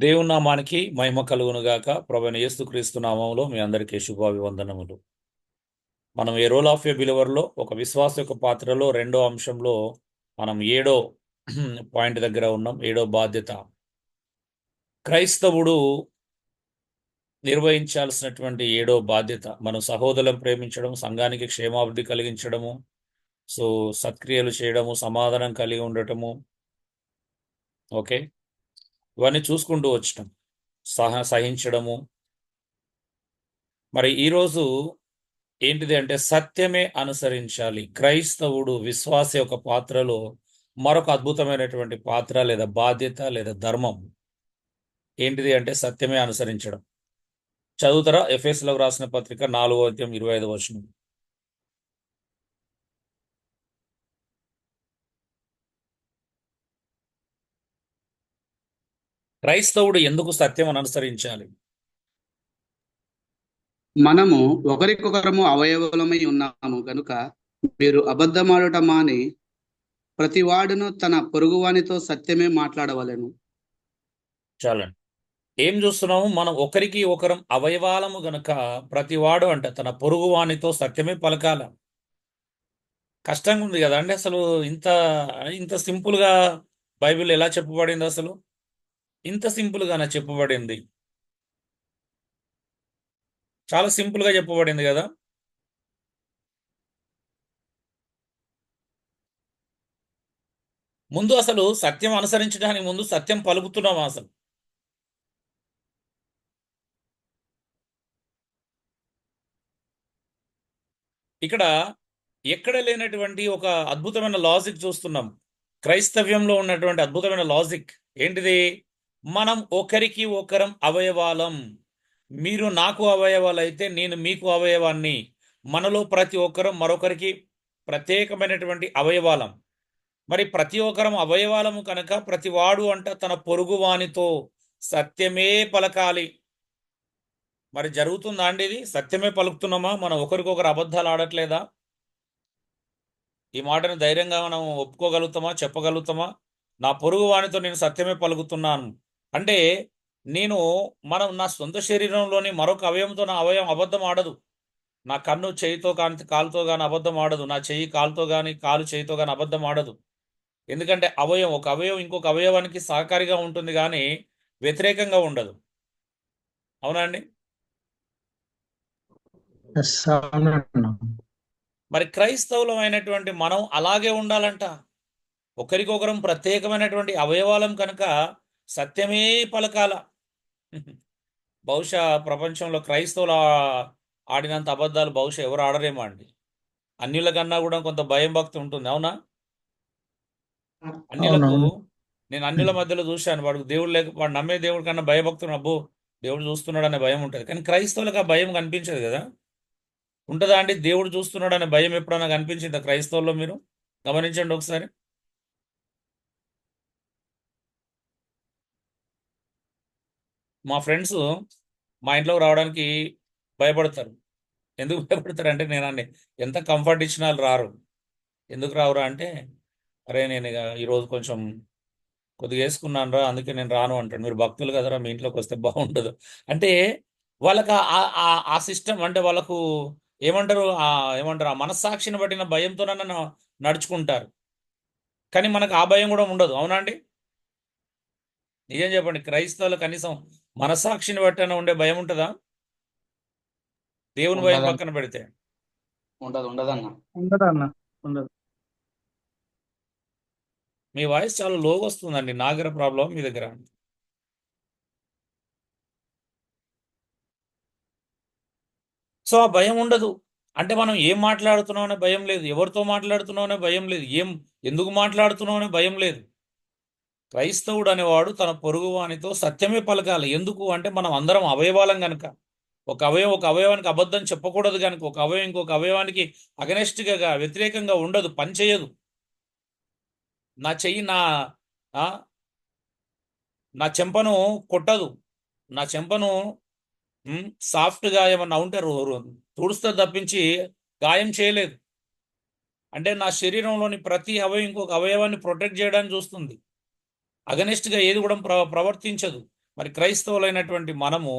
దేవుని నామానికి మహిమ కలుగును గాక. ప్రభువైన యేసుక్రీస్తు నామములో మీ అందరికీ శుభాభివందనములు. మనం ఏ రోల్ ఆఫ్ ఏ బిలీవర్లో ఒక విశ్వాస యొక్క పాత్రలో రెండో అంశంలో మనం ఏడో పాయింట్ దగ్గర ఉన్నాం. ఏడో బాధ్యత క్రైస్తవుడు నిర్వహించాల్సినటువంటి ఏడో బాధ్యత మనం సహోదరులను ప్రేమించడం, సంఘానికి క్షేమాభివృద్ధి కలిగించడము, సో సత్క్రియలు చేయడము, సమాధానం కలిగి ఉండటము. ఓకే, ఇవన్నీ చూసుకుంటూ వచ్చటం, సహించడము. మరి ఈరోజు ఏంటిది అంటే సత్యమే అనుసరించాలి. క్రైస్తవుడు విశ్వాస యొక్క పాత్రలో మరొక అద్భుతమైనటువంటి పాత్ర లేదా బాధ్యత లేదా ధర్మం ఏంటిది అంటే సత్యమే అనుసరించడం. చదువుతారా? ఎఫెసులకు రాసిన పత్రిక 4:25. క్రైస్తవుడు ఎందుకు సత్యం అనుసరించాలి? మనము ఒకరికొకరము అవయవములమై ఉన్నాము గనుక మీరు అబద్ధమాడుట మాని ప్రతివాడును తన పొరుగువానితో సత్యమే మాట్లాడవలెను. చాలండి. ఏం చూస్తున్నాము? మనం ఒకరికి ఒకరం అవయవాలము గనుక ప్రతివాడు అంటే తన పొరుగు వానితో సత్యమే పలకాల. కష్టంగా ఉంది కదా అండి. అసలు ఇంత ఇంత సింపుల్గా బైబిల్ ఎలా చెప్పబడింది? అసలు ఇంత సింపుల్గానే చెప్పబడింది. చాలా సింపుల్గా చెప్పబడింది కదా. ముందు అసలు సత్యం అనుసరించడానికి ముందు సత్యం పలుకుతున్నామా? అసలు ఇక్కడ ఎక్కడ లేనటువంటి ఒక అద్భుతమైన లాజిక్ చూస్తున్నాం. క్రైస్తవ్యంలో ఉన్నటువంటి అద్భుతమైన లాజిక్ ఏంటిది? మనం ఒకరికి ఒకరం అవయవాలం. మీరు నాకు అవయవాలైతే నేను మీకు అవయవాన్ని. మనలో ప్రతి ఒక్కరం మరొకరికి ప్రత్యేకమైనటువంటి అవయవాలం. మరి ప్రతి ఒక్కరం అవయవాలము కనుక ప్రతివాడు అంట తన పొరుగు వానితో సత్యమే పలకాలి. మరి జరుగుతుందా అండి? ఇది సత్యమే పలుకుతున్నామా? మనం ఒకరికొకరు అబద్ధాలు ఆడట్లేదా? ఈ మాటను ధైర్యంగా మనం ఒప్పుకోగలుగుతామా? చెప్పగలుగుతామా? నా పొరుగు వానితో నేను సత్యమే పలుకుతున్నాను అంటే నేను నా సొంత శరీరంలోని మరొక అవయవంతో నా అవయవం అబద్ధం ఆడదు. నా కన్ను చేయితో కానీ కాలుతో కానీ అబద్ధం ఆడదు. నా చెయ్యి కాలుతో కానీ కాలు చేయితో కానీ అబద్ధం ఆడదు. ఎందుకంటే ఒక అవయవం ఇంకొక అవయవానికి సహకారిగా ఉంటుంది కానీ వ్యతిరేకంగా ఉండదు. అవునా అండి? మరి క్రైస్తవులం అయినటువంటి మనం అలాగే ఉండాలంట. ఒకరికొకరం ప్రత్యేకమైనటువంటి అవయవాలం కనుక సత్యమే పలకాల. బహుశా ప్రపంచంలో క్రైస్తవులు ఆడినంత అబద్ధాలు బహుశా ఎవరు ఆడరేమో అండి. అన్యుల కన్నా కూడా కొంత భయం భక్తి ఉంటుంది. అవునా? అన్యులకు నేను అన్యుల మధ్యలో చూశాను. వాడు నమ్మే దేవుడి కన్నా భయభక్తుడు. అబ్బో, దేవుడు చూస్తున్నాడు అనే భయం ఉంటుంది. కానీ క్రైస్తవులకు ఆ భయం కనిపించదు కదా. ఉంటుందా అండి? దేవుడు చూస్తున్నాడు అనే భయం ఎప్పుడైనా కనిపించిందా క్రైస్తవుల్లో? మీరు గమనించండి ఒకసారి. మా ఫ్రెండ్స్ మా ఇంట్లోకి రావడానికి భయపడతారు. ఎందుకు భయపడతారు అంటే నేను అన్ని ఎంత కంఫర్ట్ ఇచ్చినా వాళ్ళు రారు. ఎందుకు రావురా అంటే, అరే నేను ఇక ఈరోజు కొంచెం కొద్దిగా వేసుకున్నాను రా, అందుకే నేను రాను అంటాడు. మీరు భక్తులు కదరా, మీ ఇంట్లోకి వస్తే బాగుండదు అంటే వాళ్ళకి ఆ సిస్టమ్ అంటే వాళ్ళకు ఏమంటారు ఆ మనస్సాక్షిని పట్టిన భయంతో నన్ను నడుచుకుంటారు. కానీ మనకు ఆ భయం కూడా ఉండదు. అవునా అండి? నిజం చెప్పండి. క్రైస్తవులు కనీసం మనస్సాక్షిని బట్టిన ఉండే భయం ఉంటుందా? దేవుని భయం ఉండదన్న. పక్కన పెడితే. ఉండదన్న. ఉండదన్న. ఉండదు. మీ వాయిస్ చాలా లోగా వస్తుందండి. నాగర ప్రాబ్లం మీ దగ్గర. సో ఆ భయం ఉండదు. అంటే మనం ఏం మాట్లాడుతున్నాం అనే భయం లేదు. ఎవరితో మాట్లాడుతున్నాం అనే భయం లేదు. ఎందుకు మాట్లాడుతున్నాం అనే భయం లేదు. క్రైస్తవుడు అనేవాడు తన పొరుగువానితో సత్యమే పలకాలి. ఎందుకు అంటే మనం అందరం అవయవాలం గనుక. ఒక అవయవానికి అబద్ధం చెప్పకూడదు కనుక. ఒక అవయవం ఇంకొక అవయవానికి అగనెస్ట్గా వ్యతిరేకంగా ఉండదు, పనిచేయదు. నా చెయ్యి ఆ, నా చెంపను కొట్టదు. నా చెంపను సాఫ్ట్గా ఏమన్నా ఉంటే తుడుస్తే తప్పించి గాయం చేయలేదు. అంటే నా శరీరంలోని ప్రతి అవయవం ఇంకొక అవయవాన్ని ప్రొటెక్ట్ చేయడానికి చూస్తుంది. అగనెస్ట్గా ఏది కూడా ప్రవర్తించదు. మరి క్రైస్తవులైనటువంటి మనము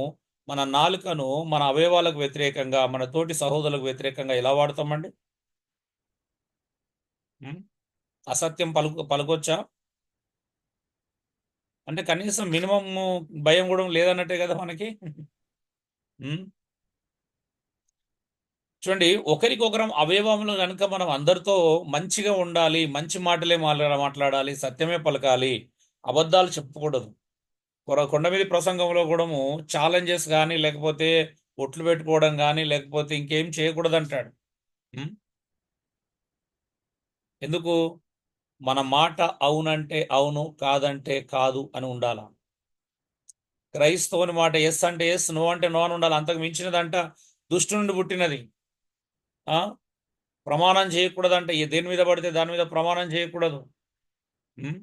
మన నాలుకను మన అవయవాలకు వ్యతిరేకంగా, మన తోటి సహోదరులకు వ్యతిరేకంగా ఎలా వాడతామండి? ఉం? అసత్యం పలుకొచ్చా? అంటే కనీసం మినిమం భయం కూడా లేదన్నట్టే కదా మనకి. ఉం? చూడండి, ఒకరికొకరం అవయవంలో కనుక మనం అందరితో మంచిగా ఉండాలి, మంచి మాటలే మాట్లాడాలి, సత్యమే పలకాలి, అబద్ధాలు చెప్పకూడదు. కొండ మీద ప్రసంగంలో కూడా ఛాలెంజెస్ కానీ, లేకపోతే ఒట్లు పెట్టుకోవడం కానీ, లేకపోతే ఇంకేం చేయకూడదు అంటాడు. ఉం? ఎందుకు? మన మాట అవునంటే అవును, కాదంటే కాదు అని ఉండాల. క్రైస్తవుని మాట ఎస్ అంటే ఎస్, నో అంటే నో అని ఉండాలి. అంతకు మించినదంట దుష్టు నుండి పుట్టినది. ఆ ప్రమాణం చేయకూడదంటే దేని మీద పడితే దాని మీద ప్రమాణం చేయకూడదు. ఉం?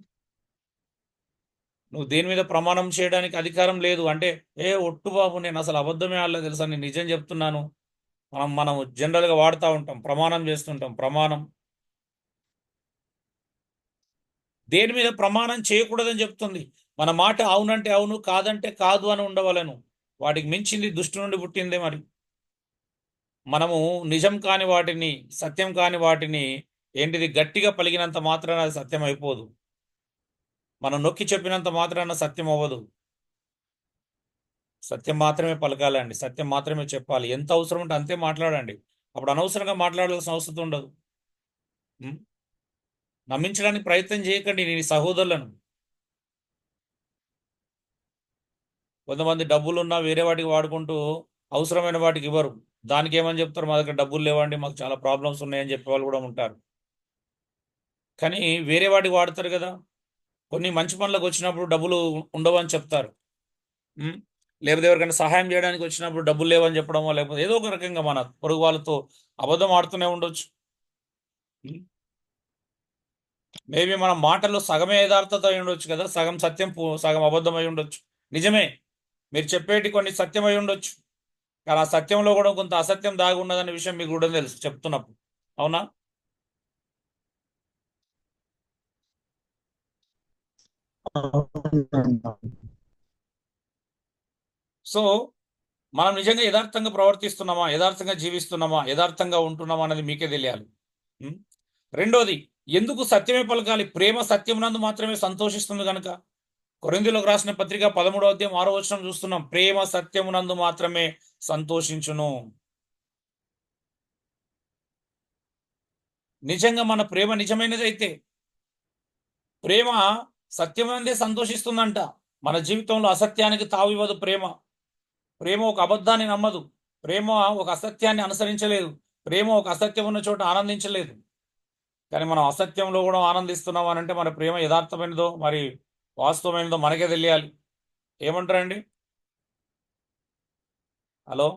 నువ్వు దేని మీద ప్రమాణం చేయడానికి అధికారం లేదు. అంటే ఒట్టు బాబు, నేను అసలు అబద్ధమే ఆడలేదు తెలుసా, నేను నిజం చెప్తున్నాను. మనం జనరల్గా వాడుతూ ఉంటాం, ప్రమాణం చేస్తుంటాం. ప్రమాణం దేని మీద ప్రమాణం చేయకూడదని చెప్తుంది. మన మాట అవునంటే అవును, కాదంటే కాదు అని ఉండవలను. వాటికి మించింది దుష్టు నుండి పుట్టిందే. మరి మనము నిజం కాని వాటిని, సత్యం కాని వాటిని ఏంటిది గట్టిగా పలిగినంత మాత్రాన అది సత్యం అయిపోదు. మనం నొక్కి చెప్పినంత మాత్రాన సత్యం అవ్వదు. సత్యం మాత్రమే పలకాలండి, సత్యం మాత్రమే చెప్పాలి. ఎంత అవసరం ఉంటే అంతే మాట్లాడండి. అప్పుడు అనవసరంగా మాట్లాడాల్సిన అవసరం ఉండదు. ఉం? నమ్మించడానికి ప్రయత్నం చేయకండి నీ సహోదరులను. కొంతమంది డబ్బులున్నా వేరే వాటికి వాడుకుంటూ అవసరమైన వాటికి ఇవ్వరు. దానికి ఏమని చెప్తారు, మా దగ్గర డబ్బులు లేవండి, మాకు చాలా ప్రాబ్లమ్స్ ఉన్నాయని చెప్పే వాళ్ళు కూడా ఉంటారు. కానీ వేరే వాటికి వాడతారు కదా. కొన్ని మంచి పనులకు వచ్చినప్పుడు డబ్బులు ఉండవని చెప్తారు. ఉం? లేకపోతే ఎవరికైనా సహాయం చేయడానికి వచ్చినప్పుడు డబ్బులు లేవని చెప్పడమో, లేకపోతే ఏదో ఒక రకంగా మన పొరుగు వాళ్ళతో అబద్ధం ఆడుతూనే ఉండొచ్చు. మేబీ మన మాటల్లో సగమే యథార్థత అయి ఉండొచ్చు కదా, సగం సత్యం సగం అబద్ధం అయి ఉండొచ్చు. నిజమే, మీరు చెప్పేటి కొన్ని సత్యం అయి ఉండొచ్చు, కానీ ఆ సత్యంలో కూడా కొంత అసత్యం దాగి ఉన్నదనే విషయం మీకు కూడా తెలుసు చెప్తున్నప్పుడు. అవునా? సో మనం నిజంగా యథార్థంగా ప్రవర్తిస్తున్నామా, యథార్థంగా జీవిస్తున్నామా, యథార్థంగా ఉంటున్నామా అనేది మీకే తెలియాలి. ఉం? రెండోది, ఎందుకు సత్యమే పలకాలి? ప్రేమ సత్యమునందు మాత్రమే సంతోషిస్తుంది కనుక. కొరింథీయులకు రాసిన పత్రిక 13వ అధ్యాయం 6వ వచనం చూస్తున్నాం. ప్రేమ సత్యమునందు మాత్రమే సంతోషించును. నిజంగా మన ప్రేమ నిజమైనదైతే, ప్రేమ సత్యమునందే సంతోషిస్తుందంట. మన జీవితంలో అసత్యానికి తావివ్వదు ప్రేమ. ప్రేమ ఒక అబద్ధాన్ని నమ్మదు. ప్రేమ ఒక అసత్యాన్ని అనుసరించలేదు. ప్రేమ ఒక అసత్యం ఉన్న చోట ఆనందించలేదు. కానీ మనం అసత్యంలో కూడా ఆనందిస్తున్నాం అని అంటే మన ప్రేమ యథార్థమైనదో మరి వాస్తవమైనదో మనకే తెలియాలి. ఏమంటారండి? హలో,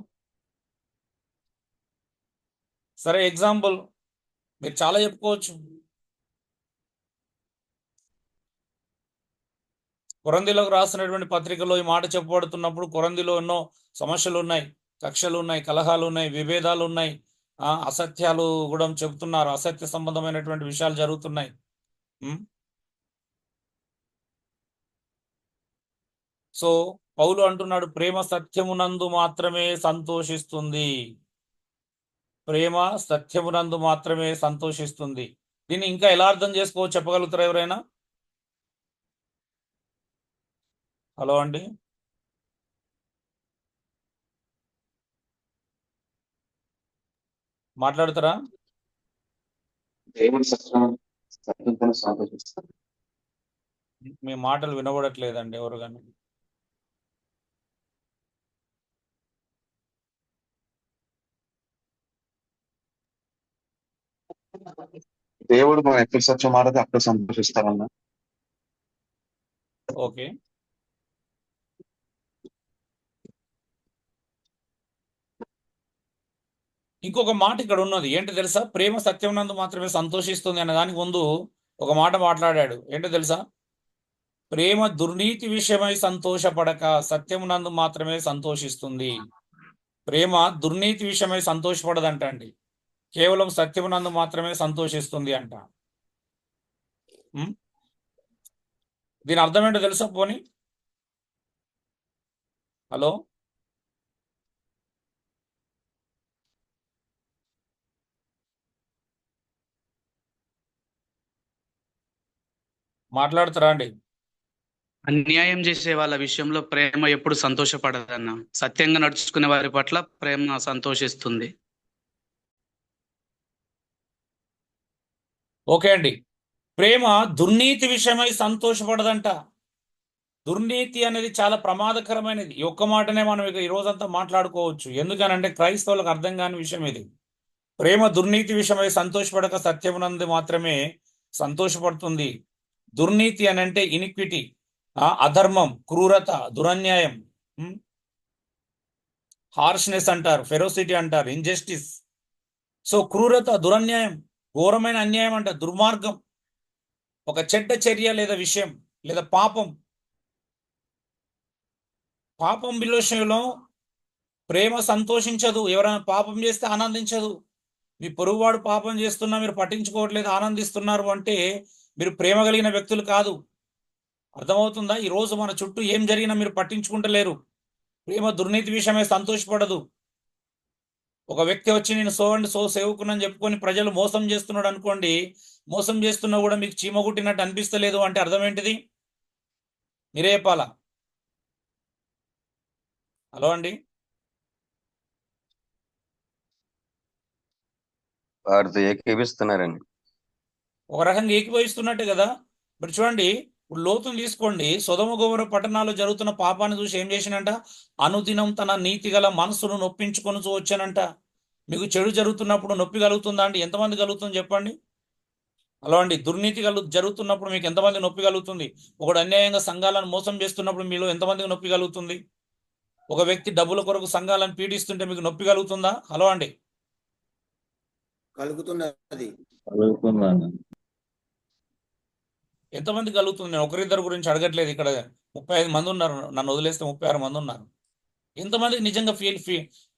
సరే ఎగ్జాంపుల్ మీరు చాలా చెప్పుకోవచ్చు. కొరంథీయులకు రాసినటువంటి పత్రికలో ఈ మాట చెప్పబడుతున్నప్పుడు కొరంథీలో ఎన్నో సమస్యలు ఉన్నాయి, కక్షలు ఉన్నాయి, కలహాలు ఉన్నాయి, విభేదాలు ఉన్నాయి, అసత్యాలు కూడా చెబుతున్నారు, అసత్య సంబంధమైనటువంటి విషయాలు జరుగుతున్నాయి. ఉం? సో పౌలు అంటున్నాడు, ప్రేమ సత్యమునందు మాత్రమే సంతోషిస్తుంది. ప్రేమ సత్యమునందు మాత్రమే సంతోషిస్తుంది. దీన్ని ఇంకా ఎలా అర్థం చేసుకోవచ్చు చెప్పగలుగుతారా ఎవరైనా? హలో అండి, మాట్లాడతారా? దేవుడు సత్యంతో సంతోషిస్తాడు. మీ మాటలు వినబడట్లేదండి ఎవరు కానీ. దేవుడు మనం ఎక్కడ సత్యం మారదు అక్కడ సంతోషిస్తారన్న. ఓకే, ఇంకొక మాట ఇక్కడ ఉన్నది ఏంటో తెలుసా? ప్రేమ సత్యం నందు మాత్రమే సంతోషిస్తుంది అనే దానికి ముందు ఒక మాట మాట్లాడాడు. ఏంటో తెలుసా? ప్రేమ దుర్నీతి విషయమై సంతోషపడక సత్యమునందు మాత్రమే సంతోషిస్తుంది. ప్రేమ దుర్నీతి విషయమై సంతోషపడదంట అండి, కేవలం సత్యమునందు మాత్రమే సంతోషిస్తుంది అంట. ఉం? దీని అర్థం ఏంటో తెలుసా? పోనీ హలో, మాట్లాడుతారా అండి? అన్యాయం చేసే వాళ్ళ విషయంలో ప్రేమ ఎప్పుడు సంతోషపడదన్న. సత్యంగా నడుచుకునే వారి పట్ల ప్రేమ సంతోషిస్తుంది. ఓకే అండి. ప్రేమ దుర్నీతి విషయమై సంతోషపడదంట. దుర్నీతి అనేది చాలా ప్రమాదకరమైనది. ఈ ఒక్క మాటనే మనం ఇక ఈ రోజంతా మాట్లాడుకోవచ్చు. ఎందుకనంటే క్రైస్తవులకు అర్థం కాని విషయం ఇది. ప్రేమ దుర్నీతి విషయమై సంతోషపడక సత్యమునందు మాత్రమే సంతోషపడుతుంది. దుర్నీతి అని అంటే ఇనిక్విటీ, అధర్మం, క్రూరత, దురన్యాయం, హార్ష్నెస్ అంటారు, ఫెరోసిటీ అంటారు, ఇంజస్టిస్. సో క్రూరత, దురన్యాయం, ఘోరమైన అన్యాయం అంట, దుర్మార్గం, ఒక చెడ్డ చర్య లేదా విషయం లేదా పాపం. పాపం విషయంలో ప్రేమ సంతోషించదు. ఎవరైనా పాపం చేస్తే ఆనందించదు. మీ పొరుగువాడు పాపం చేస్తున్నా మీరు పట్టించుకోవట్లేదు, ఆనందిస్తున్నారు అంటే మీరు ప్రేమ కలిగిన వ్యక్తులు కాదు. అర్థమవుతుందా? ఈరోజు మన చుట్టూ ఏం జరిగినా మీరు పట్టించుకుంటలేరు. ప్రేమ దుర్నీతి విషయమే సంతోషపడదు. ఒక వ్యక్తి వచ్చి నేను సో అండ్ సో సేవకునని చెప్పుకొని ప్రజలు మోసం చేస్తున్నాడు అనుకోండి, మోసం చేస్తున్నా కూడా మీకు చీమ కుట్టినట్టు అనిపిస్తలేదు అంటే అర్థం ఏంటిది? మీరే చెప్పాలా? హలో అండి. వారితో ఏకీపిస్తున్నారండి. ఒక రకంగా ఏకీభవిస్తున్నట్టే కదా. ఇప్పుడు చూడండి, ఇప్పుడు లోతును తీసుకోండి. సొదొమ గొమొర్రా పట్టణాల్లో జరుగుతున్న పాపాన్ని చూసి ఏం చేసినంట? అనుదినం తన నీతి గల మనసును నొప్పించుకొని వచ్చానంట. మీకు చెడు జరుగుతున్నప్పుడు నొప్పి కలుగుతుందా అండి? ఎంతమంది కలుగుతుంది చెప్పండి? హలో అండి. దుర్నీతి జరుగుతున్నప్పుడు మీకు ఎంతమంది నొప్పి కలుగుతుంది? ఒకడు అన్యాయంగా సంఘాలను మోసం చేస్తున్నప్పుడు మీలో ఎంతమందికి నొప్పి కలుగుతుంది? ఒక వ్యక్తి డబ్బుల కొరకు సంఘాలను పీడిస్తుంటే మీకు నొప్పి కలుగుతుందా? హలో అండి. కలుగుతున్నది. ఎంతమంది కలుగుతుంది? నేను ఒకరిద్దరు గురించి అడగట్లేదు. ఇక్కడ 35 మంది ఉన్నారు, నన్ను వదిలేస్తే 36 మంది ఉన్నారు. ఎంతమందికి నిజంగా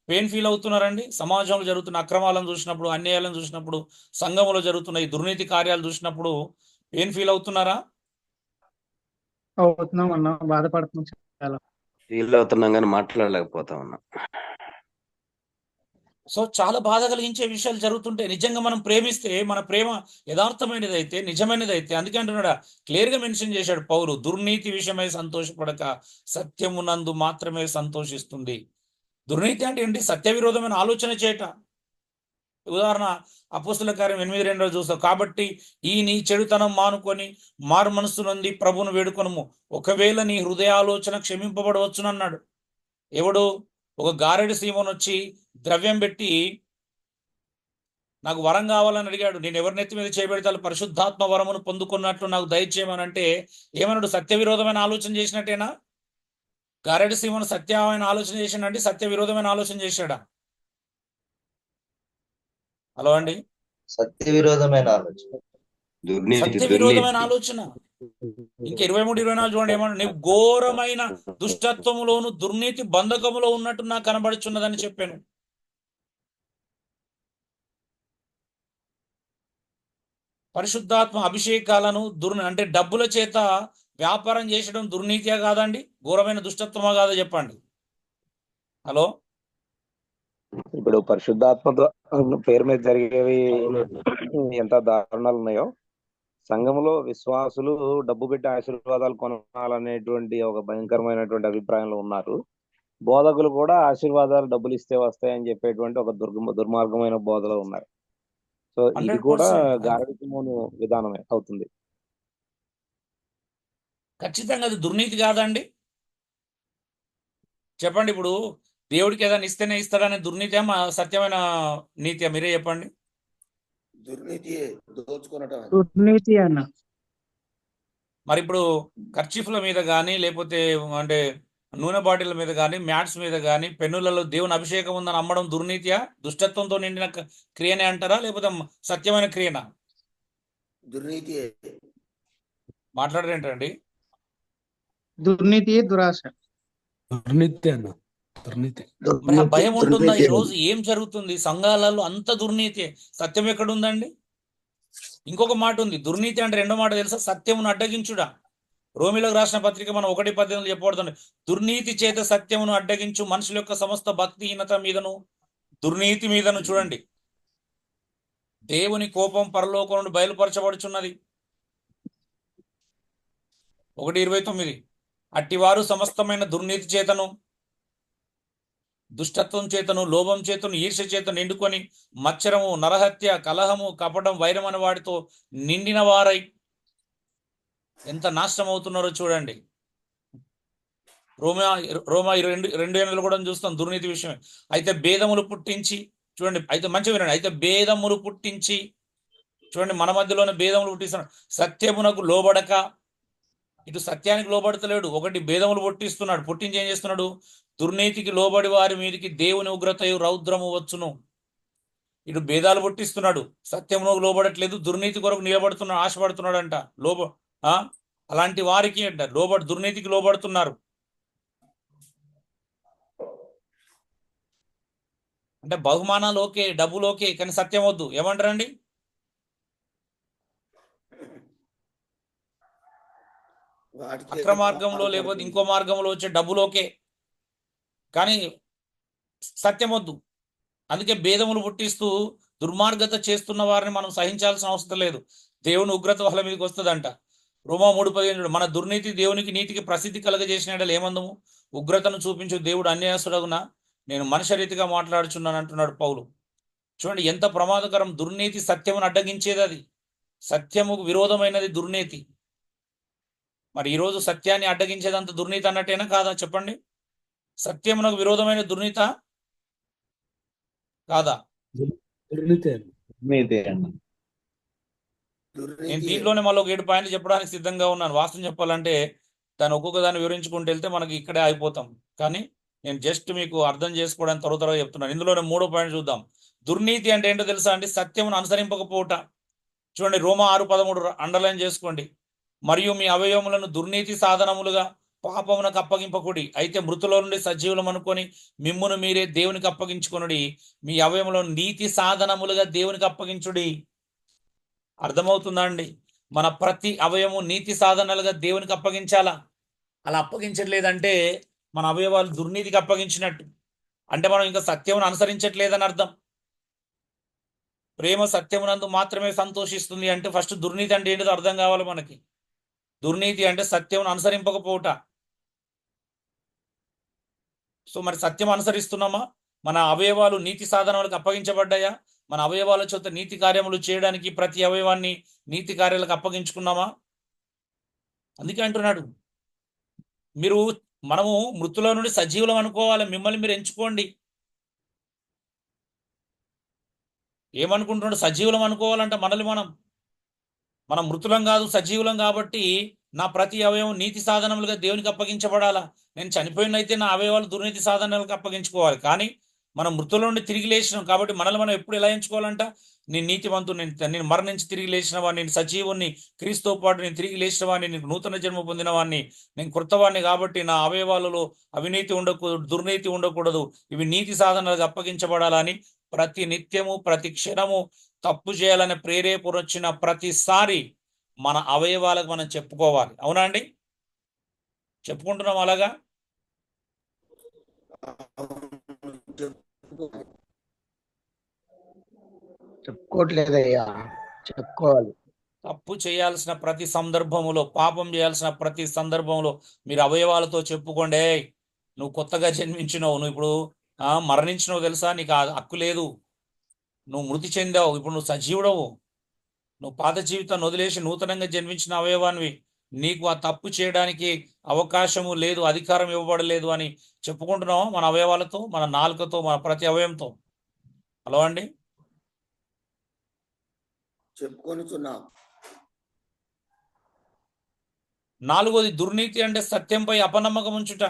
పెయిన్ ఫీల్ అవుతున్నారండి? సమాజంలో జరుగుతున్న అక్రమాలను చూసినప్పుడు, అన్యాయాలను చూసినప్పుడు, సంఘంలో జరుగుతున్న ఈ దుర్నీతి కార్యాలు చూసినప్పుడు పెయిన్ ఫీల్ అవుతున్నారా? అవుతున్నాం అన్న, బాధపడుతున్నాం చాలా. ఫీల్ అవుతున్నాం కానీ మాట్లాడలేకపోతా ఉన్నాం. సో చాలా బాధ కలిగించే విషయాలు జరుగుతుంటే, నిజంగా మనం ప్రేమిస్తే, మన ప్రేమ యథార్థమైనది అయితే, నిజమైనది అయితే, అందుకే అంటున్నాడా, క్లియర్గా మెన్షన్ చేశాడు పౌలు, దుర్నీతి విషయమై సంతోషపడక సత్యమునందు మాత్రమే సంతోషిస్తుంది. దుర్నీతి అంటే ఏంటి? సత్య విరోధమైన ఆలోచన చేయట. ఉదాహరణ, అపోస్తుల కార్యం 8:2 చూస్తాం. కాబట్టి ఈ నీ చెడుతనం మానుకొని మారు మనస్సు నుండి ప్రభువును వేడుకొనుము, ఒకవేళ నీ హృదయాలోచన క్షమింపబడవచ్చునన్నాడు. ఎవడు? ఒక గారెడి సీమోను వచ్చి ద్రవ్యం పెట్టి నాకు వరం కావాలని అడిగాడు. నేను ఎవరి నెత్తి మీద చేయబెడతాను? పరిశుద్ధాత్మ వరమును పొందుకున్నట్లు నాకు దయచేయమని అంటే ఏమన్నాడు? సత్య విరోధమైన ఆలోచన చేసినట్టేనా? గారెడి సీమోను సత్యమైన ఆలోచన చేసినండి, సత్య విరోధమైన ఆలోచన చేశాడా? హలో అండి. సత్య విరోధమైన ఆలోచన, సత్య విరోధమైన ఆలోచన. ఇంకా 23-24 చూడండి ఏమన్నా, నీవు ఘోరమైన దుష్టత్వములోను దుర్నీతి బంధకములో ఉన్నట్టు నాకు కనబడుచున్నదని చెప్పాను. పరిశుద్ధాత్మ అభిషేకాలను అంటే డబ్బుల చేత వ్యాపారం చేసడం దుర్నీతియా కాదండి? ఘోరమైన దుష్టత్వమా కాదా చెప్పండి? హలో. ఇప్పుడు పరిశుద్ధాత్మ పేరు మీద జరిగేవి ఎంత దారుణాలు ఉన్నాయో, సంఘంలో విశ్వాసులు డబ్బు పెట్టి ఆశీర్వాదాలు కొనాలనేటువంటి ఒక భయంకరమైనటువంటి అభిప్రాయంలో ఉన్నారు. బోధకులు కూడా ఆశీర్వాదాలు డబ్బులు ఇస్తే వస్తాయని చెప్పేటువంటి ఒక దుర్మార్గమైన బోధలో ఉన్నారు. సో ఇది కూడా 100% గారడి సీమోను విధానమే అవుతుంది. ఖచ్చితంగా అది దుర్నీతి కాదండి? చెప్పండి. ఇప్పుడు దేవుడికి ఏదైనా ఇస్తేనే ఇస్తాడనే దుర్నీతి సత్యమైన నీతియా? మీరే చెప్పండి. దుర్నీతి, దోచుకునటం. దుర్నీతి అన్న. మరి ఇప్పుడు కర్చీఫ్ల మీద కానీ, లేకపోతే అంటే నూనె బాటిల్ మీద కానీ, మ్యాట్స్ మీద కానీ, పెన్నులలో దేవుని అభిషేకం ఉందని అమ్మడం దుర్నీతియా? దుష్టత్వంతో నిండిన క్రియనే అంటారా, లేకపోతే సత్యమైన క్రియనా? దుర్నీతి. మాట్లాడరేంటండి? దుర్నీతి, దురాశ. దుర్నీతి అన్న, దుర్నీతి. మరి ఆ భయం ఉంటుందా? ఈ రోజు ఏం జరుగుతుంది సంఘాలలో? అంత దుర్నీతి. సత్యం ఎక్కడ ఉందండి? ఇంకొక మాట ఉంది. దుర్నీతి అంటే రెండో మాట తెలుసా? సత్యమును అడ్డగించుడా. రోమిలకు రాసిన పత్రిక మనం 1:18 చెప్పబడుతుంది. దుర్నీతి చేత సత్యమును అడ్డగించు మనుషుల యొక్క సమస్త భక్తిహీనత మీదను దుర్నీతి మీదను చూడండి దేవుని కోపం పరలోకం నుండి బయలుపరచబడుచున్నది. 1:29 అట్టివారు సమస్తమైన దుర్నీతి చేతను దుష్టత్వం చేతను లోభం చేతను ఈర్ష్య చేతను నిండుకొని మచ్చరము నరహత్య కలహము కపటం వైరం అనే వాటితో నిండిన వారై ఎంత నాశనం అవుతున్నారో చూడండి. రోమా 2:8 కూడా చూస్తాం దుర్నీతి విషయమే. అయితే భేదములు పుట్టించి చూడండి, అయితే మంచిగా వినండి, అయితే భేదములు పుట్టించి చూడండి, మన మధ్యలోనే భేదములు పుట్టిస్తున్నాడు. సత్యమునకు లోబడక, ఇటు సత్యానికి లోబడతలేడు, ఒకటి భేదములు పుట్టిస్తున్నాడు. పుట్టించి ఏం చేస్తున్నాడు? దుర్నీతికి లోబడి వారి మీదకి దేవుని ఉగ్రతయు రౌద్రము వచ్చును. ఇటు భేదాలు పుట్టిస్తున్నాడు, సత్యమునకు లోబడట్లేదు, దుర్నీతి కొరకు నిలబడుతున్నాడు, ఆశపడుతున్నాడు అంట. అలాంటి వారికి అంట దుర్నీతికి లోబడుతున్నారు. అంటే బహుమానాలు ఓకే, డబ్బులు ఓకే, కానీ సత్యం వద్దు. ఏమంటారండి? అక్రమ మార్గంలో లేకపోతే ఇంకో మార్గంలో వచ్చే డబ్బులు ఓకే, కానీ సత్యం వద్దు. అందుకే భేదములు పుట్టిస్తూ దుర్మార్గత చేస్తున్న వారిని మనం సహించాల్సిన అవసరం లేదు. దేవుని ఉగ్రత వాళ్ళ మీదకి వస్తుందంట. రోమా 3:15 మన దుర్నీతి దేవునికి నీతికి ప్రసిద్ధి కలగజేసిన ఏమందము ఉగ్రతను చూపించు దేవుడు అన్యాయస్తుడగున నేను మనుష్య రీతిగా మాట్లాడుచున్నాను అంటున్నాడు పౌలు. చూడండి ఎంత ప్రమాదకరం. దుర్నీతి సత్యమును అడ్డగించేది, అది సత్యముకు విరోధమైనది దుర్నీతి. మరి ఈరోజు సత్యాన్ని అడ్డగించేదంత దుర్నీతి అన్నట్టేనా కాదా చెప్పండి? సత్యమునకు విరోధమైన దుర్నీత కాదా? దుర్నీతి అన్న. నేను దీంట్లోనే మళ్ళీ ఒక 7 పాయింట్లు చెప్పడానికి సిద్ధంగా ఉన్నాను. వాస్తవం చెప్పాలంటే దాన్ని ఒక్కొక్క దాన్ని వివరించుకుంటూ వెళ్తే మనకి ఇక్కడే అయిపోతాం. కానీ నేను జస్ట్ మీకు అర్థం చేసుకోవడానికి త్వరగా చెప్తున్నాను. ఇందులోనే 3వ పాయింట్ చూద్దాం. దుర్నీతి అంటే ఏంటో తెలుసా అండి? సత్యమును అనుసరింపకపోవట. చూడండి రోమా 6:13 అండర్లైన్ చేసుకోండి. మరియు మీ అవయవములను దుర్నీతి సాధనములుగా పాపమునకు అప్పగింపకుడి, అయితే మృతుల నుండి సజీవులం అనుకొని మిమ్మును మీరే దేవునికి అప్పగించుకొనుడి. మీ అవయవములను నీతి సాధనములుగా దేవునికి అప్పగించుడి. అర్థమవుతుందా అండి? మన ప్రతి అవయవము నీతి సాధనలుగా దేవునికి అప్పగించాలా. అలా అప్పగించట్లేదంటే మన అవయవాలు దుర్నీతికి అప్పగించినట్టు. అంటే మనం ఇంకా సత్యమును అనుసరించట్లేదని అర్థం. ప్రేమ సత్యమునందు మాత్రమే సంతోషిస్తుంది అంటే ఫస్ట్ దుర్నీతి అంటే ఏంటిదో అర్థం కావాలి మనకి. దుర్నీతి అంటే సత్యమును అనుసరింపకపోవట. సో మరి సత్యం అనుసరిస్తున్నామా? మన అవయవాలు నీతి సాధనలకు అప్పగించబడ్డాయా? మన అవయవాల చేత నీతి కార్యములు చేయడానికి ప్రతి అవయవాన్ని నీతి కార్యాలకు అప్పగించుకున్నామా? అందుకే అంటున్నాడు మనము మృతుల నుండి సజీవులం అనుకోవాలి. మిమ్మల్ని మీరు ఎంచుకోండి. ఏమనుకుంటున్నాడు? సజీవులం అనుకోవాలంట మనల్ని మనం మృతులం కాదు, సజీవులం. కాబట్టి నా ప్రతి అవయవం నీతి సాధనములుగా దేవునికి అప్పగించబడాలా. నేను చనిపోయినైతే నా అవయవాలు దుర్నీతి సాధనలకు అప్పగించుకోవాలి. కానీ మనం మృతుల నుండి తిరిగి లేచినాం కాబట్టి మనల్ని మనం ఎప్పుడు ఎలా ఎంచుకోవాలంట? నేను నీతివంతుని, నేను మరణించి తిరిగి లేచిన వాడిని, నేను సజీవుని, క్రీస్తుతో పాటు నేను తిరిగి లేచిన వాడిని, నేను నూతన జన్మ పొందిన వాడిని, నేను కృతవాడిని. కాబట్టి నా అవయవాలలో అవినీతి ఉండకూడదు, దుర్నీతి ఉండకూడదు, ఇవి నీతి సాధనలకు అప్పగించబడాలని ప్రతి నిత్యము ప్రతి క్షణము తప్పు చేయాలని ప్రేరేపణ వచ్చిన ప్రతిసారి మన అవయవాలకు మనం చెప్పుకోవాలి. అవునా అండి? చెప్పుకుంటున్నాం అలాగా? చెప్పుకోవట్లేదయ్యా, చెప్పుకోవాలి. తప్పు చేయాల్సిన ప్రతి సందర్భంలో, పాపం చేయాల్సిన ప్రతి సందర్భంలో మీరు అవయవాలతో చెప్పుకోండి, నువ్వు కొత్తగా జన్మించినావు, నువ్వు ఇప్పుడు మరణించినావు తెలుసా, నీకు ఆ హక్కు లేదు, నువ్వు మృతి చెందావు, ఇప్పుడు నువ్వు సజీవుడవు, నువ్వు పాత జీవితాన్ని వదిలేసి నూతనంగా జన్మించిన అవయవానివి, నీకు ఆ తప్పు చేయడానికి అవకాశము లేదు, అధికారం ఇవ్వబడలేదు అని చెప్పుకుంటున్నావు మన అవయవాలతో, మన నాలుకతో, మన ప్రతి అవయవంతో. హలో అండి, చెప్పుకొనిచున్నాం. 4వది దుర్నీతి అంటే సత్యంపై అపనమ్మకం ఉంచుట.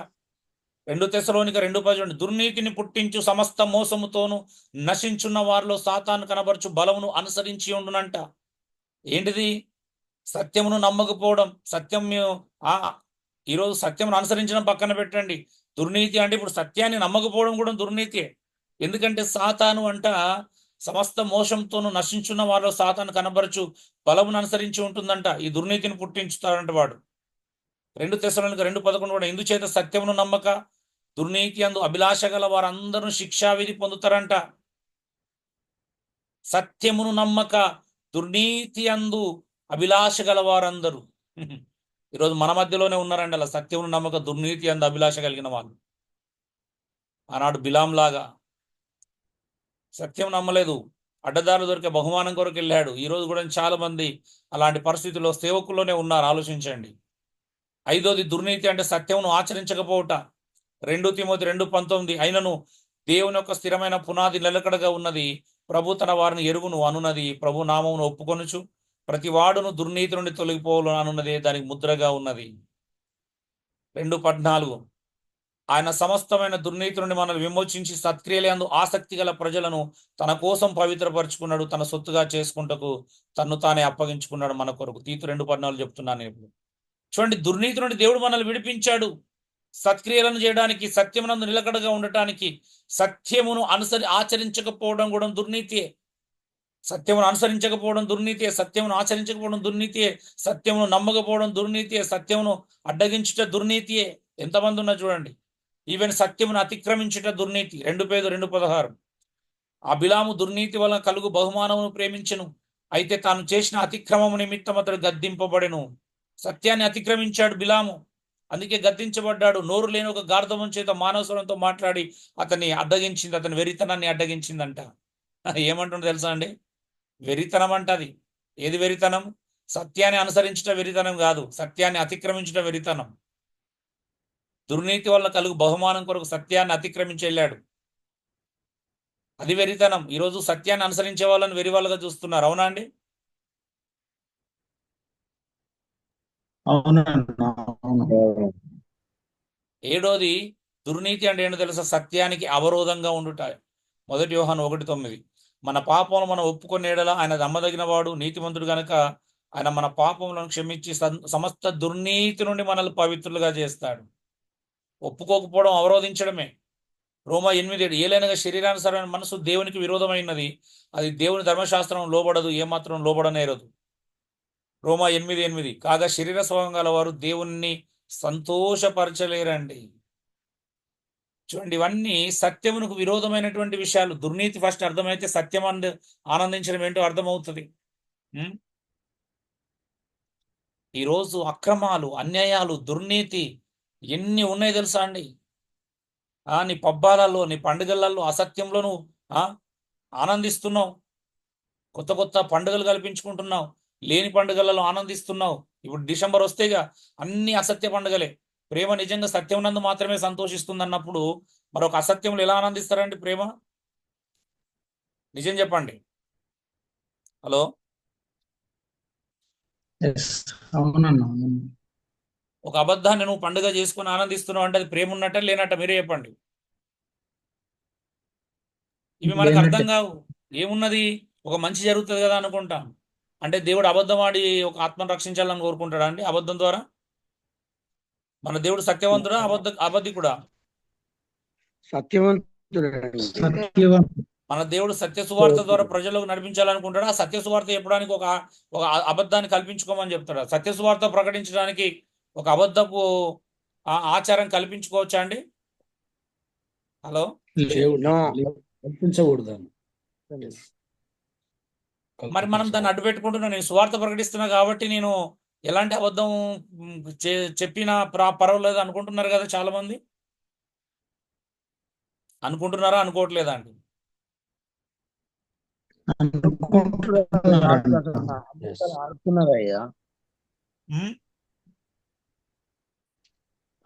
2 తెస్సలోనిక 2:10 దుర్నీతిని పుట్టించు సమస్త మోసముతోను నశించున్న వారిలో సాతాను కనబరచు బలమును అనుసరించి ఉండునంట. ఏంటిది? సత్యమును నమ్మకపోవడం. ఈరోజు సత్యమును అనుసరించడం పక్కన పెట్టండి. దుర్నీతి అంటే ఇప్పుడు సత్యాన్ని నమ్మకపోవడం కూడా దుర్నీతి. ఎందుకంటే సాతాను అంట సమస్త మోసంతోను నశించున్న వారిలో సాతాను కనబరచు బలమును అనుసరించి ఉంటుందంట. ఈ దుర్నీతిని పుట్టించుతాడంట వాడు. 2 2:11 కూడా ఇందుచేత సత్యమును నమ్మక దుర్నీతి అందు అభిలాష గల వారందరూ శిక్షావిధి పొందుతారంట. సత్యమును నమ్మక దుర్నీతి అందు అభిలాష గల వారందరూ ఈరోజు మన మధ్యలోనే ఉన్నారండి అలా సత్యమును నమ్మక దుర్నీతి అందు అభిలాష కలిగిన వాళ్ళు. ఆనాడు బిలాం లాగా సత్యం నమ్మలేదు, అడ్డదారులు దొరికే బహుమానం కొరకు వెళ్ళాడు. ఈరోజు కూడా చాలా మంది అలాంటి పరిస్థితుల్లో సేవకుల్లోనే ఉన్నారు. ఆలోచించండి. 5వది దుర్నీతి అంటే సత్యమును ఆచరించకపోవట. 2 తిమోతి 2:19 అయినను దేవుని యొక్క స్థిరమైన పునాది నిలకడగా ఉన్నది, ప్రభు తన వారిని ఎరుగును అనున్నది, ప్రభు నామమును ఒప్పుకొనుచు ప్రతి వాడును దుర్నీతి నుండి తొలగిపోవును అనున్నదే దానికి ముద్రగా ఉన్నది. 2:14 ఆయన సమస్తమైన దుర్నీతి నుండి మనల్ని విమోచించి సత్క్రియలందు ఆసక్తి గల ప్రజలను తన కోసం పవిత్రపరుచుకున్నాడు, తన సొత్తుగా చేసుకుంటకు తన్ను తానే అప్పగించుకున్నాడు మన కొరకు. తీతు 2:14 చెప్తున్నాను నేను ఇప్పుడు. చూడండి, దుర్నీతి నుండి దేవుడు మనల్ని విడిపించాడు సత్క్రియలను చేయడానికి, సత్యమునందు నిలకడగా ఉండటానికి. సత్యమును ఆచరించకపోవడం కూడా దుర్నీతియే. సత్యమును అనుసరించకపోవడం దుర్నీతియే, సత్యమును ఆచరించకపోవడం దుర్నీతియే, సత్యమును నమ్మకపోవడం దుర్నీతియే, సత్యమును అడ్డగించుట దుర్నీతియే. ఎంతమంది ఉన్నా చూడండి. ఈవెన్ సత్యమును అతిక్రమించుట దుర్నీతి. 2 పేతురు 2:16 ఆ బిలాము దుర్నీతి వలన కలుగు బహుమానమును ప్రేమించెను, అయితే తాను చేసిన అతిక్రమము నిమిత్తం అతడు గద్దింపబడెను. సత్యాన్ని అతిక్రమించాడు బిలాము, అందుకే గద్దించబడ్డాడు. నోరు లేని ఒక గార్ధవం చేత మానవ స్వరంతో మాట్లాడి అతన్ని అడ్డగించింది, అతని వెరితనాన్ని అడ్డగించిందంట. ఏమంటుండో తెలుసా అండి? వెరితనం అంటది. ఏది వెరితనం? సత్యాన్ని అనుసరించుట వెరితనం కాదు, సత్యాన్ని అతిక్రమించుట వెరితనం. దుర్నీతి వల్ల కలుగు బహుమానం కొరకు సత్యాన్ని అతిక్రమించి వెళ్ళాడు, అది వెరితనం. ఈరోజు సత్యాన్ని అనుసరించే వాళ్ళని వెరి వాళ్ళగా చూస్తున్నారు. అవునా అండి? అవునన్నా, అవును. 7వది దుర్నీతి అంటే ఏంటో తెలుసా? సత్యానికి అవరోధంగా ఉండుట. 1 యోహాను 1:9 మన పాపములు మనం ఒప్పుకొని ఎడల ఆయన నమ్మదగిన వాడు నీతిమంతుడు గనక ఆయన మన పాపములను క్షమించి సమస్త దుర్నీతి నుండి మనల్ని పవిత్రులుగా చేస్తాడు. ఒప్పుకోకపోవడం అవరోధించడమే. రోమా 8:7 ఏలైనగా శరీరానుసారమైన మనసు దేవునికి విరోధమైనది, అది దేవుని ధర్మశాస్త్రం లోబడదు, ఏమాత్రం లోబడనేరదు. రోమా 8:8 కాగా శరీర స్వభావం గల వారు దేవుణ్ణి సంతోషపరచలేరండి. చూడండి, ఇవన్నీ సత్యమునకు విరోధమైనటువంటి విషయాలు. దుర్నీతి ఫస్ట్ అర్థమైతే సత్యం ఆనందించడం ఏంటో అర్థమవుతుంది. ఈరోజు అక్రమాలు, అన్యాయాలు, దుర్నీతి ఎన్ని ఉన్నాయి తెలుసా అండి? నీ పబ్బాలలో, నీ పండుగలలో అసత్యంలో నువ్వు ఆనందిస్తున్నావు. కొత్త కొత్త పండుగలు కల్పించుకుంటున్నావు, లేని పండుగలలో ఆనందిస్తున్నావు. ఇప్పుడు డిసెంబర్ వస్తేగా అన్ని అసత్య పండుగలే. ప్రేమ నిజంగా సత్యం నందు మాత్రమే సంతోషిస్తుంది అన్నప్పుడు మరొక అసత్యంలో ఎలా ఆనందిస్తారండి ప్రేమ? నిజం చెప్పండి. హలో, అవునన్నా. ఒక అబద్ధాన్ని నువ్వు పండుగ చేసుకుని ఆనందిస్తున్నావు అంటే అది ప్రేమ ఉన్నట్ట లేనట్ట? మీరే చెప్పండి. ఇవి మనకు అర్థం కావు. ఏమున్నది? ఒక మంచి జరుగుతుంది కదా అనుకుంటాం. అంటే దేవుడు అబద్ధం ఆడి ఒక ఆత్మను రక్షించాలని కోరుకుంటాడా అండి అబద్ధం ద్వారా? మన దేవుడు సత్యవంతుడా అబద్ధికుడా? సత్యవంతుడు. మన దేవుడు సత్య సువార్త ద్వారా ప్రజలకు నడిపించాలనుకుంటాడా? సత్య సువార్త చెప్పడానికి ఒక అబద్ధాన్ని కల్పించుకోమని చెప్తాడా? సత్య సువార్త ప్రకటించడానికి ఒక అబద్ధపు ఆచారం కల్పించుకోవచ్చా అండి? హలో, కల్పించకూడదు. మరి మనం దాన్ని అడ్డు పెట్టుకుంటున్నాం. నేను సువార్త ప్రకటిస్తున్నా కాబట్టి నేను ఎలాంటి అబద్ధం చెప్పినా పర్వాలేదు అనుకుంటున్నారు కదా చాలా మంది. అనుకుంటున్నారా అనుకోవట్లేదా అండి? ఆడుతున్నారయ్యా.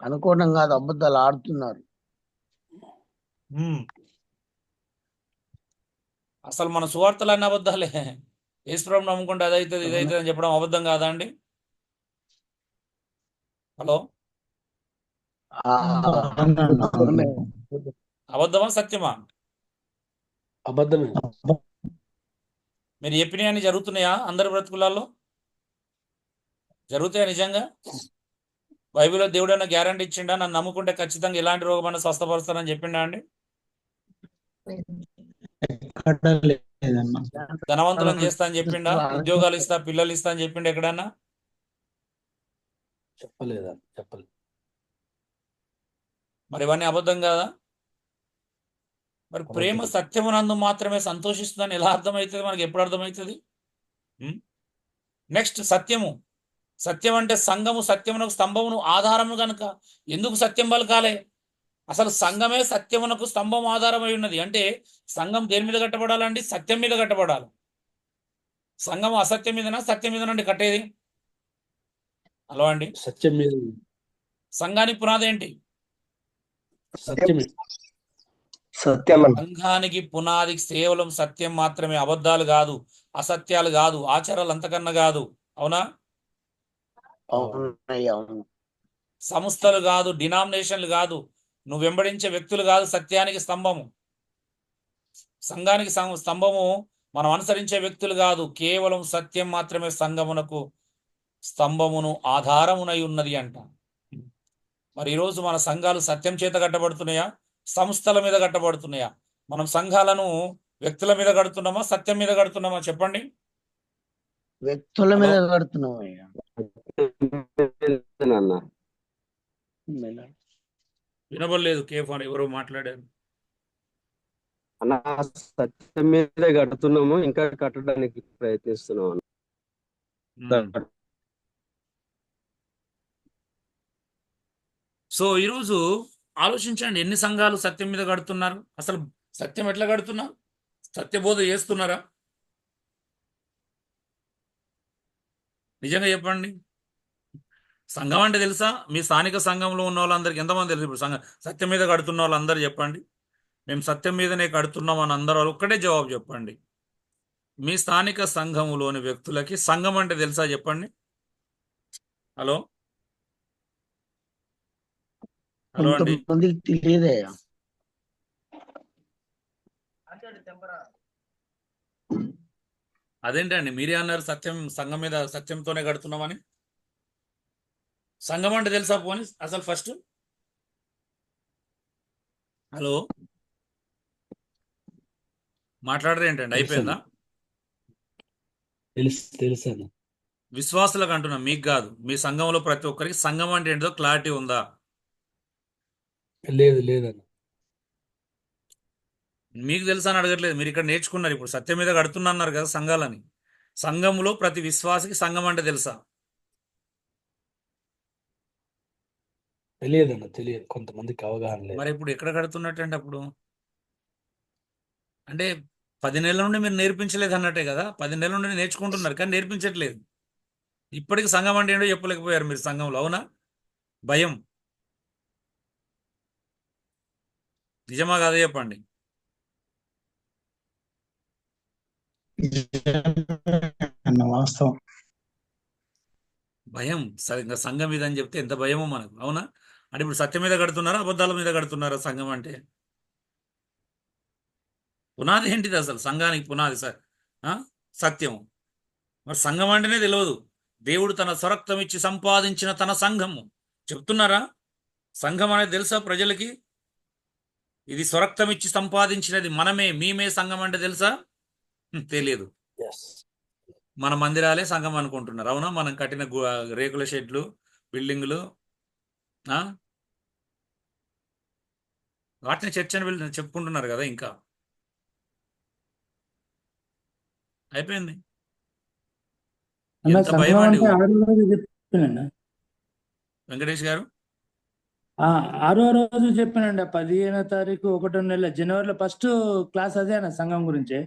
అనుకోవడం కాదు, అబద్ధాలు ఆడుతున్నారు. అసలు మన సువార్తలు అన్ని అబద్ధాలే. యేసుప్రభుని నమ్ముకుంటే అదైతుంది ఇదైతుంది అని చెప్పడం అబద్ధం కాదా అండి? హలో, అబద్ధమా సత్యమా? అబద్ధమే. మీరు చెప్పినవన్నీ జరుగుతున్నాయా అందరి బ్రతుకులలో? జరుగుతాయా నిజంగా? బైబిల్లో దేవుడైనా గ్యారంటీ ఇచ్చిండా నన్ను నమ్ముకుంటే ఖచ్చితంగా ఎలాంటి రోగమైనా స్వస్థపరుస్తానని చెప్పిండా అండి? ధనవంతులను చేస్తా అని చెప్పిండా? ఉద్యోగాలు ఇస్తా, పిల్లలు ఇస్తా అని చెప్పిండా ఎక్కడన్నా? చెప్పలేదా చెప్పలేదు. మరి ఇవన్నీ అబద్ధం కాదా? మరి ప్రేమ అబద్ధం. సత్యమునందు మాత్రమే సంతోషిస్తుందని ఎలా అర్థమవుతుంది? మనకి ఎప్పుడు అర్థమవుతుంది? నెక్స్ట్ సత్యము. సత్యం అంటే సంఘము, సత్యమునకు స్తంభమును ఆధారము గనుక ఎందుకు సత్యం పలకాలే? అసలు సంఘమే సత్యమునకు స్తంభం ఆధారమై ఉన్నది. అంటే సంఘం దేని మీద కట్టబడాలండి? సత్యం మీద కట్టబడాలి. సంఘం అసత్యం మీదనా సత్యం మీదనండి కట్టేది? హలో అండి, సత్యం మీద సంఘానికి పునాది ఏంటి? సత్యమే. సత్యం సంఘానికి పునాది కేవలం సత్యం మాత్రమే, అబద్ధాలు కాదు, అసత్యాలు కాదు, ఆచారాలు అంతకన్నా కాదు. అవునా? అవునయ్యా అవును. సంస్థలు కాదు, డినామినేషన్లు కాదు, నువ్వు వెంబడించే వ్యక్తులు కాదు సత్యానికి స్తంభము. సంఘానికి స్తంభము మనం అనుసరించే వ్యక్తులు కాదు, కేవలం సత్యం మాత్రమే సంఘమునకు స్తంభమును ఆధారమునై ఉన్నది అంట. మరి ఈరోజు మన సంఘాలు సత్యం చేత కట్టబడుతున్నాయా, సంస్థల మీద కట్టబడుతున్నాయా? మనం సంఘాలను వ్యక్తుల మీద కడుతున్నామా, సత్యం మీద కడుతున్నామా? చెప్పండి. వ్యక్తుల మీద కడుతున్నాం అయ్యా. అన్న వినబడలేదు. కేఫ్ అని ఎవరో మాట్లాడారు. అన్న సత్యం మీదే కడుతున్నాము, ఇంకా కట్టడానికి ప్రయత్నిస్తున్నాం అన్న. సో ఈరోజు ఆలోచించండి, ఎన్ని సంఘాలు సత్యం మీద కడుతున్నారు? అసలు సత్యం ఎట్లా కడుతున్నారు? సత్యబోధ చేస్తున్నారా? నిజంగా చెప్పండి. సంఘం అంటే తెలుసా? మీ స్థానిక సంఘంలో ఉన్న వాళ్ళందరికీ ఎంతమంది తెలుసు? ఇప్పుడు సంఘం సత్యం మీద కడుతున్న వాళ్ళందరూ చెప్పండి. మేము సత్యం మీదనే కడుతున్నాం అని అందరూ ఒక్కటే జవాబు చెప్పండి. మీ స్థానిక సంఘములోని వ్యక్తులకి సంఘం అంటే తెలుసా? చెప్పండి. హలో హలో అండి, కొంతమందికి తెలియదయ్యా. అదేంటండి మీరే అన్నారు సత్యం, సంఘం మీద సత్యంతోనే కడుతున్నామని. సంఘం అంటే తెలుసా పోనీ అసలు ఫస్ట్? హలో మాట్లాడరు ఏంటండి? అయిపోయిందా? తెలుసాను. విశ్వాసులకు అంటున్నా, మీకు కాదు. మీ సంఘంలో ప్రతి ఒక్కరికి సంఘం అంటే ఏంటో క్లారిటీ ఉందా? లేదన్న. మీకు తెలుసా అని అడగట్లేదు. మీరు ఇక్కడ నేర్చుకున్నారు. ఇప్పుడు సత్యం మీద కడుతున్నా అన్నారు కదా సంఘాలని. సంఘంలో ప్రతి విశ్వాసికి సంఘం అంటే తెలుసా? తెలియదు. కొంతమందికి అవగాహన లేదు. మరి ఇప్పుడు ఎక్కడ కడుతున్నట్టండి? అప్పుడు అంటే 10 నెలల నుండి మీరు నేర్పించలేదు అన్నట్టే కదా. 10 నెలల నుండి నేర్చుకుంటున్నారు కానీ నేర్పించట్లేదు. ఇప్పటికి సంఘం అంటే ఏంటో చెప్పలేకపోయారు మీరు సంఘంలో. అవునా? భయం. నిజమా కాదా చెప్పండి. వాస్తవం. భయం. ఇంకా సంఘం మీద అని చెప్తే ఎంత భయమో మనకు. అవునా? అంటే ఇప్పుడు సత్యం మీద కడుతున్నారా, అబద్ధాల మీద కడుతున్నారా సంఘం అంటే? పునాది ఏంటిది అసలు? సంఘానికి పునాది సత్యం. మరి సంఘం అంటేనే తెలియదు. దేవుడు తన స్వరక్తం ఇచ్చి సంపాదించిన తన సంఘము. చెప్తున్నారా? సంఘం అనేది తెలుసా ప్రజలకి? ఇది స్వరక్తం ఇచ్చి సంపాదించినది మనమే, మేమే సంఘం అంటే తెలుసా? తెలియదు. మన మందిరాలే సంఘం అనుకుంటున్నారు. అవునా? మనం కట్టిన రేకుల షెడ్లు, బిల్డింగులు, వాటిని చర్చ్ అని చెప్పుకుంటున్నారు కదా. ఇంకా అయిపోయింది. ఎంత భయం అండి. వెంకటేష్ గారు 6వ రోజు చెప్పానండి. 15వ తారీఖు 1వ నెల జనవరిలో ఫస్ట్ క్లాస్ అదే అన్న సంఘం గురించి.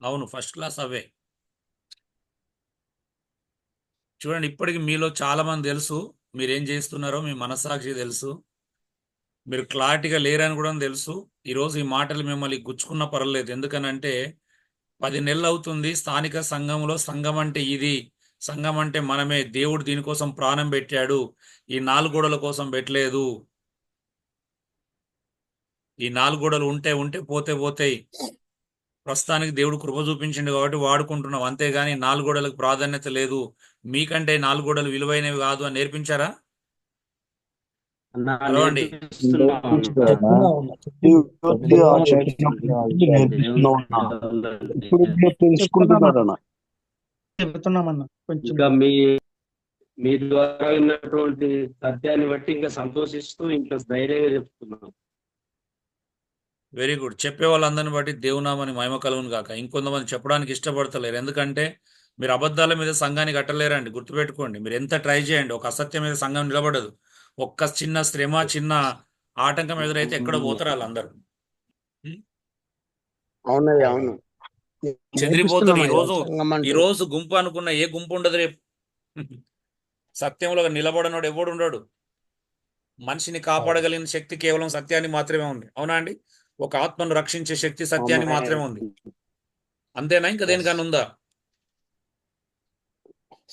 అవును, ఫస్ట్ క్లాస్ అవే. చూడండి, ఇప్పటికి మీలో చాలా మంది తెలుసు మీరేం చేస్తున్నారో. మీ మనస్సాక్షి తెలుసు. మీరు క్లారిటీగా లేరని కూడా తెలుసు. ఈరోజు ఈ మాటలు మిమ్మల్ని గుచ్చుకున్న పర్లేదు. ఎందుకనంటే 10 నెలలు అవుతుంది స్థానిక సంఘంలో. సంఘం అంటే ఇది, సంఘం అంటే మనమే. దేవుడు దీనికోసం ప్రాణం పెట్టాడు. ఈ 4 గోడల కోసం పెట్టలేదు. ఈ 4 గోడలు ఉంటే పోతాయి. ప్రస్తుతానికి దేవుడు కృప చూపించిండు కాబట్టి వాడుకుంటున్నాం, అంతేగాని 4 గోడలకు ప్రాధాన్యత లేదు. మీకంటే 4 గోడలు విలువైనవి కాదు అని నేర్పించారా? హలో అండి, చెబుతున్నామన్నా కొంచెం ఇంకా మీ ద్వారా విన్నటువంటి సత్యాన్ని బట్టి ఇంకా సంతోషిస్తూ ఇంకా ధైర్యంగా చెప్తున్నాం. Very good. చెప్పే వాళ్ళందరిని బట్టి దేవునామని మహిమ కలుగును గాక. ఇంకొంతమంది చెప్పడానికి ఇష్టపడతలేరు, ఎందుకంటే మీరు అబద్ధాల మీద సంఘాన్ని కట్టలేరండి. గుర్తుపెట్టుకోండి, మీరు ఎంత ట్రై చేయండి, ఒక అసత్యం మీద సంఘం నిలబడదు. ఒక్క చిన్న శ్రమ, చిన్న ఆటంకం ఎదురైతే ఎక్కడ పోతారు వాళ్ళందరూ. అవునయ్యా అవును చెదిరిపోతారు. నేర్పిస్తున్నాం ఈ రోజు అయ్యా సంఘం అంటే. ఈ రోజు గుంపు అనుకున్న ఏ గుంపు ఉండదు రేపు. సత్యంలో నిలబడనోడు ఎవడు ఉండడు. మనిషిని కాపాడగలిగిన శక్తి కేవలం సత్యాన్ని మాత్రమే ఉంది. అవునా అండి? ఒక ఆత్మను రక్షించే శక్తి సత్యాన్ని అవునయ్యా. మాత్రమే ఉంది. అంతేనా? ఇంకా దేనికన్నా ఉందా?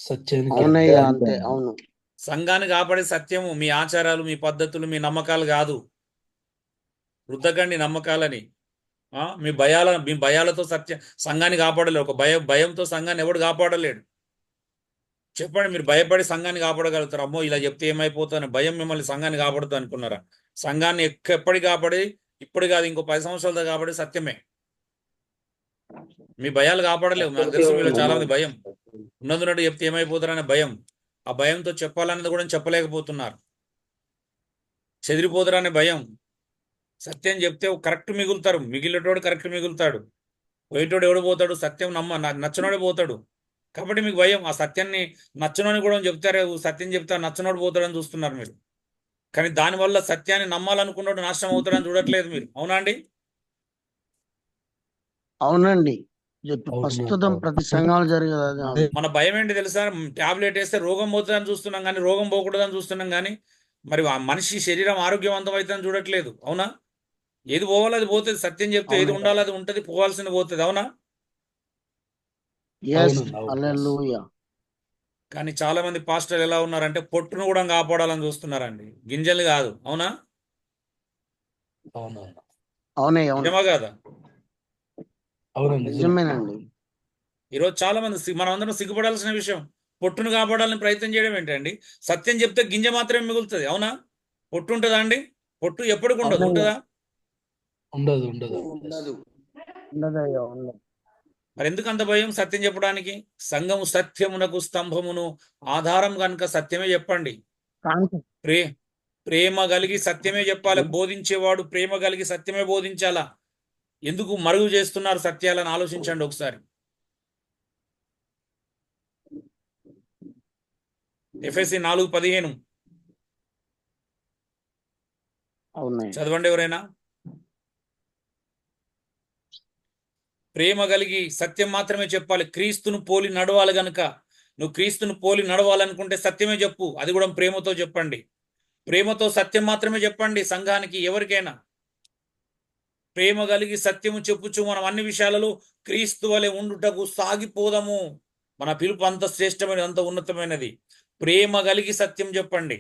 సత్యానికి అవునయ్యా అంతే అవును. సంఘాన్ని కాపాడే సత్యము మీ ఆచారాలు, మీ పద్ధతులు, మీ నమ్మకాలు కాదు. వృద్ధకండి నమ్మకాలని. మీ భయాలతో సంఘాన్ని కాపాడలేడు. ఒక భయంతో సంఘాన్ని ఎవడు కాపాడలేడు. చెప్పండి, మీరు భయపడి సంఘాన్ని కాపాడగలుగుతారు? అమ్మో ఇలా చెప్తే ఏమైపోతాను, భయం మిమ్మల్ని సంఘాన్ని కాపాడుతా అనుకున్నారా? సంఘాన్ని ఎప్పటి కాపాడి, ఇప్పుడు కాదు ఇంకో 10 సంవత్సరాలతో కాపాడే సత్యమే. మీ భయాలు కాపాడలేవు. నాకు తెలుసు మీలో చాలా మంది భయం ఉన్నది చెప్తే ఏమైపోతారనే భయం. ఆ భయంతో చెప్పాలన్నది కూడా చెప్పలేకపోతున్నారు. చెదిరిపోతారనే భయం. సత్యం చెప్తే కరెక్ట్ మిగులుతారు, మిగిలినోడు కరెక్ట్ మిగులుతాడు, పోయేటోడు ఎవడు పోతాడు? సత్యం నచ్చనోడే పోతాడు. కాబట్టి మీకు భయం. ఆ సత్యాన్ని నచ్చనోని కూడా చెప్తారు, సత్యం చెప్తారు, నచ్చనోడు పోతాడని చూస్తున్నారు మీరు. కానీ దానివల్ల సత్యాన్ని నమ్మాలనుకున్నాడు నాశనం అవుతాడని చూడట్లేదు మీరు. అవునా అండి? అవునండి ప్రస్తుతం ప్రతి సంఘాలు జరిగేది. మన భయం ఏంటి తెలుసా? టాబ్లెట్ వేస్తే రోగం పోతుందని చూస్తున్నాం కానీ రోగం పోకూడదని చూస్తున్నాం కానీ మరి ఆ మనిషి శరీరం ఆరోగ్యవంతం అవుతుందని చూడట్లేదు. అవునా? ఏది పోవాలి అది పోతుంది. సత్యం చెప్తే ఏది ఉండాలి అది ఉంటుంది, పోవాల్సింది పోతుంది. అవునా? కానీ చాలా మంది పాస్టర్లు ఎలా ఉన్నారంటే పొట్టును కూడా కాపాడాలని చూస్తున్నారండి, గింజలు కాదు. అవునా? నిజమా కాదా? నిజమేనండి. ఈరోజు చాలా మంది మనం అందరం సిగ్గుపడాల్సిన విషయం. పొట్టును కాపాడాలని ప్రయత్నం చేయడం ఏంటండి? సత్యం చెప్తే గింజ మాత్రమే మిగులుతుంది. అవునా? పొట్టు ఉంటుందా అండి? పొట్టు ఎప్పటికి ఉండదు. ఉంటుందా? ఉండదు. మరి ఎందుకు అంత భయం సత్యం చెప్పడానికి? సంఘము సత్యమునకు స్తంభమును ఆధారం కనుక సత్యమే చెప్పండి. ప్రేమ కలిగి సత్యమే చెప్పాలి. బోధించేవాడు ప్రేమ కలిగి సత్యమే బోధించాలా. ఎందుకు మరుగు చేస్తున్నారు సత్యాలను ఆలోచించండి ఒకసారి. ఎఫెసీ 4:15 చదవండి ఎవరైనా. ప్రేమ కలిగి సత్యం మాత్రమే చెప్పాలి. క్రీస్తును పోలి నడవాలి గనుక నువ్వు క్రీస్తును పోలి నడవాలనుకుంటే సత్యమే చెప్పు. అది కూడా ప్రేమతో చెప్పండి. ప్రేమతో సత్యం మాత్రమే చెప్పండి సంఘానికి, ఎవరికైనా. ప్రేమ కలిగి సత్యము చెప్పుచు మనం అన్ని విషయాలలో క్రీస్తు వలె ఉండుటకు సాగిపోదాము. మన పిలుపు అంత శ్రేష్టమైనది, అంత ఉన్నతమైనది. ప్రేమ కలిగి సత్యం చెప్పండి.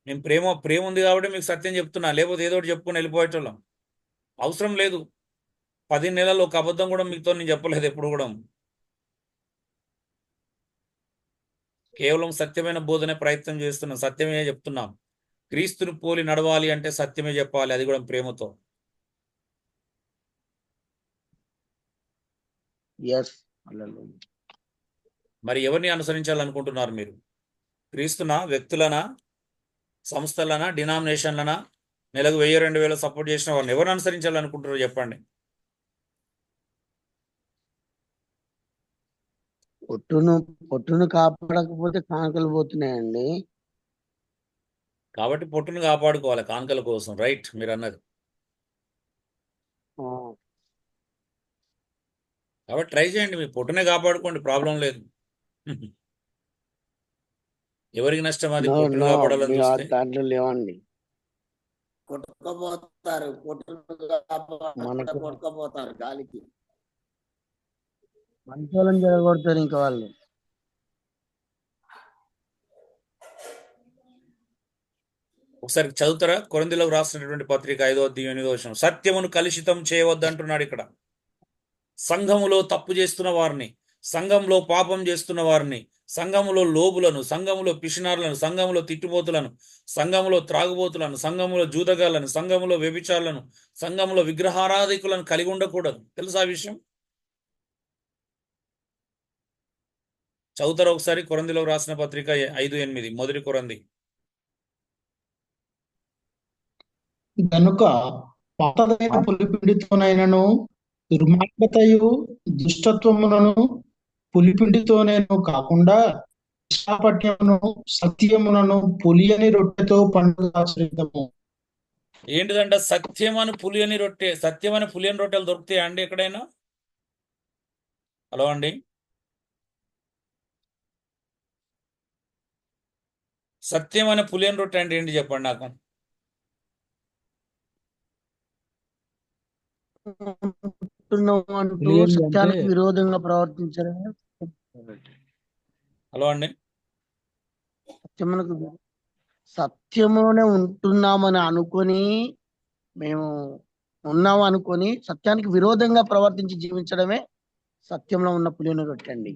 నేను ప్రేమ ఉంది కాబట్టి మీకు సత్యం చెప్తున్నా, లేకపోతే ఏదో ఒకటి చెప్పుకొని వెళ్ళిపోయేటోళ్ళం. అవసరం లేదు. 10 నెలలు ఒక అబద్ధం కూడా మీతో నేను చెప్పలేదు ఎప్పుడు కూడా. కేవలం సత్యమైన బోధనే ప్రయత్నం చేస్తున్నాం, సత్యమే చెప్తున్నాం. క్రీస్తుని పోలి నడవాలి అంటే సత్యమే చెప్పాలి, అది కూడా ప్రేమతో. మరి ఎవరిని అనుసరించాలనుకుంటున్నారు మీరు? క్రీస్తునా, వ్యక్తులనా, సంస్థలనా, డినామినేషన్లనా? నెలకు 1000-2000 సపోర్ట్ చేసిన వారిని ఎవరిని అనుసరించాలనుకుంటున్నారు చెప్పండి. పొట్టును కాపాడకపోతే కానుకలు పోతున్నాయండి. కాబట్టి పొట్టును కాపాడుకోవాలి కానుకల కోసం. రైట్, మీరు అన్నది. కాబట్టి ట్రై చేయండి, మీ పొట్టునే కాపాడుకోండి, ప్రాబ్లం లేదు. ఎవరికి నష్టం అది? పొట్టును కాపాడాలని చూస్తే దాంట్లో లేవండి. కొట్టుకపోతారు గాలికి. మంచోళ్ళని జరగొడతారు ఇంకా వాళ్ళు. ఒకసారి చదువుతారా? కొరింథీయులకు రాసినటువంటి పత్రిక 5:8 సత్యమును కలుషితం చేయవద్దు అంటున్నాడు ఇక్కడ. సంఘములో తప్పు చేస్తున్న వారిని, సంఘంలో పాపం చేస్తున్న వారిని, సంఘములో లోబులను, సంఘములో పిషనారులను, సంఘములో తిట్టుబోతులను, సంఘములో త్రాగుబోతులను, సంఘములో జూదగాళ్లను, సంఘములో వ్యభిచారులను, సంఘములో విగ్రహారాధికులను కలిగి ఉండకూడదు. తెలుసా విషయం? చదువుతారా ఒకసారి కొరంథీలకు రాసిన పత్రిక 5:8 మొదటి కొరంథీ. గనుక పాతదైన పులిపిండితోనైనను దుర్మార్గతయు దుష్టత్వములను పులిపిండితోనేను కాకుండా నిష్కాపట్యమును సత్యములను పులియని రొట్టెతో పండుగ ఆచరిద్దాము. ఏంటిదంట? సత్యమని పులియని రొట్టె. సత్యమని పులియని రొట్టెలు దొరుకుతాయా అండి ఎక్కడైనా? హలో అండి, సత్యమని పులియని రొట్టె అంటే ఏంటి చెప్పండి నాకు. ఉంటున్నాము అంటూ పులిహోర సత్యానికి అంటే విరోధంగా ప్రవర్తించడమే హలో అండి, సత్యమునకు సత్యములోనే ఉంటున్నామని అనుకొని మేము ఉన్నాము అనుకొని సత్యానికి విరోధంగా ప్రవర్తించి జీవించడమే సత్యంలో ఉన్న పులిని రొట్టండి.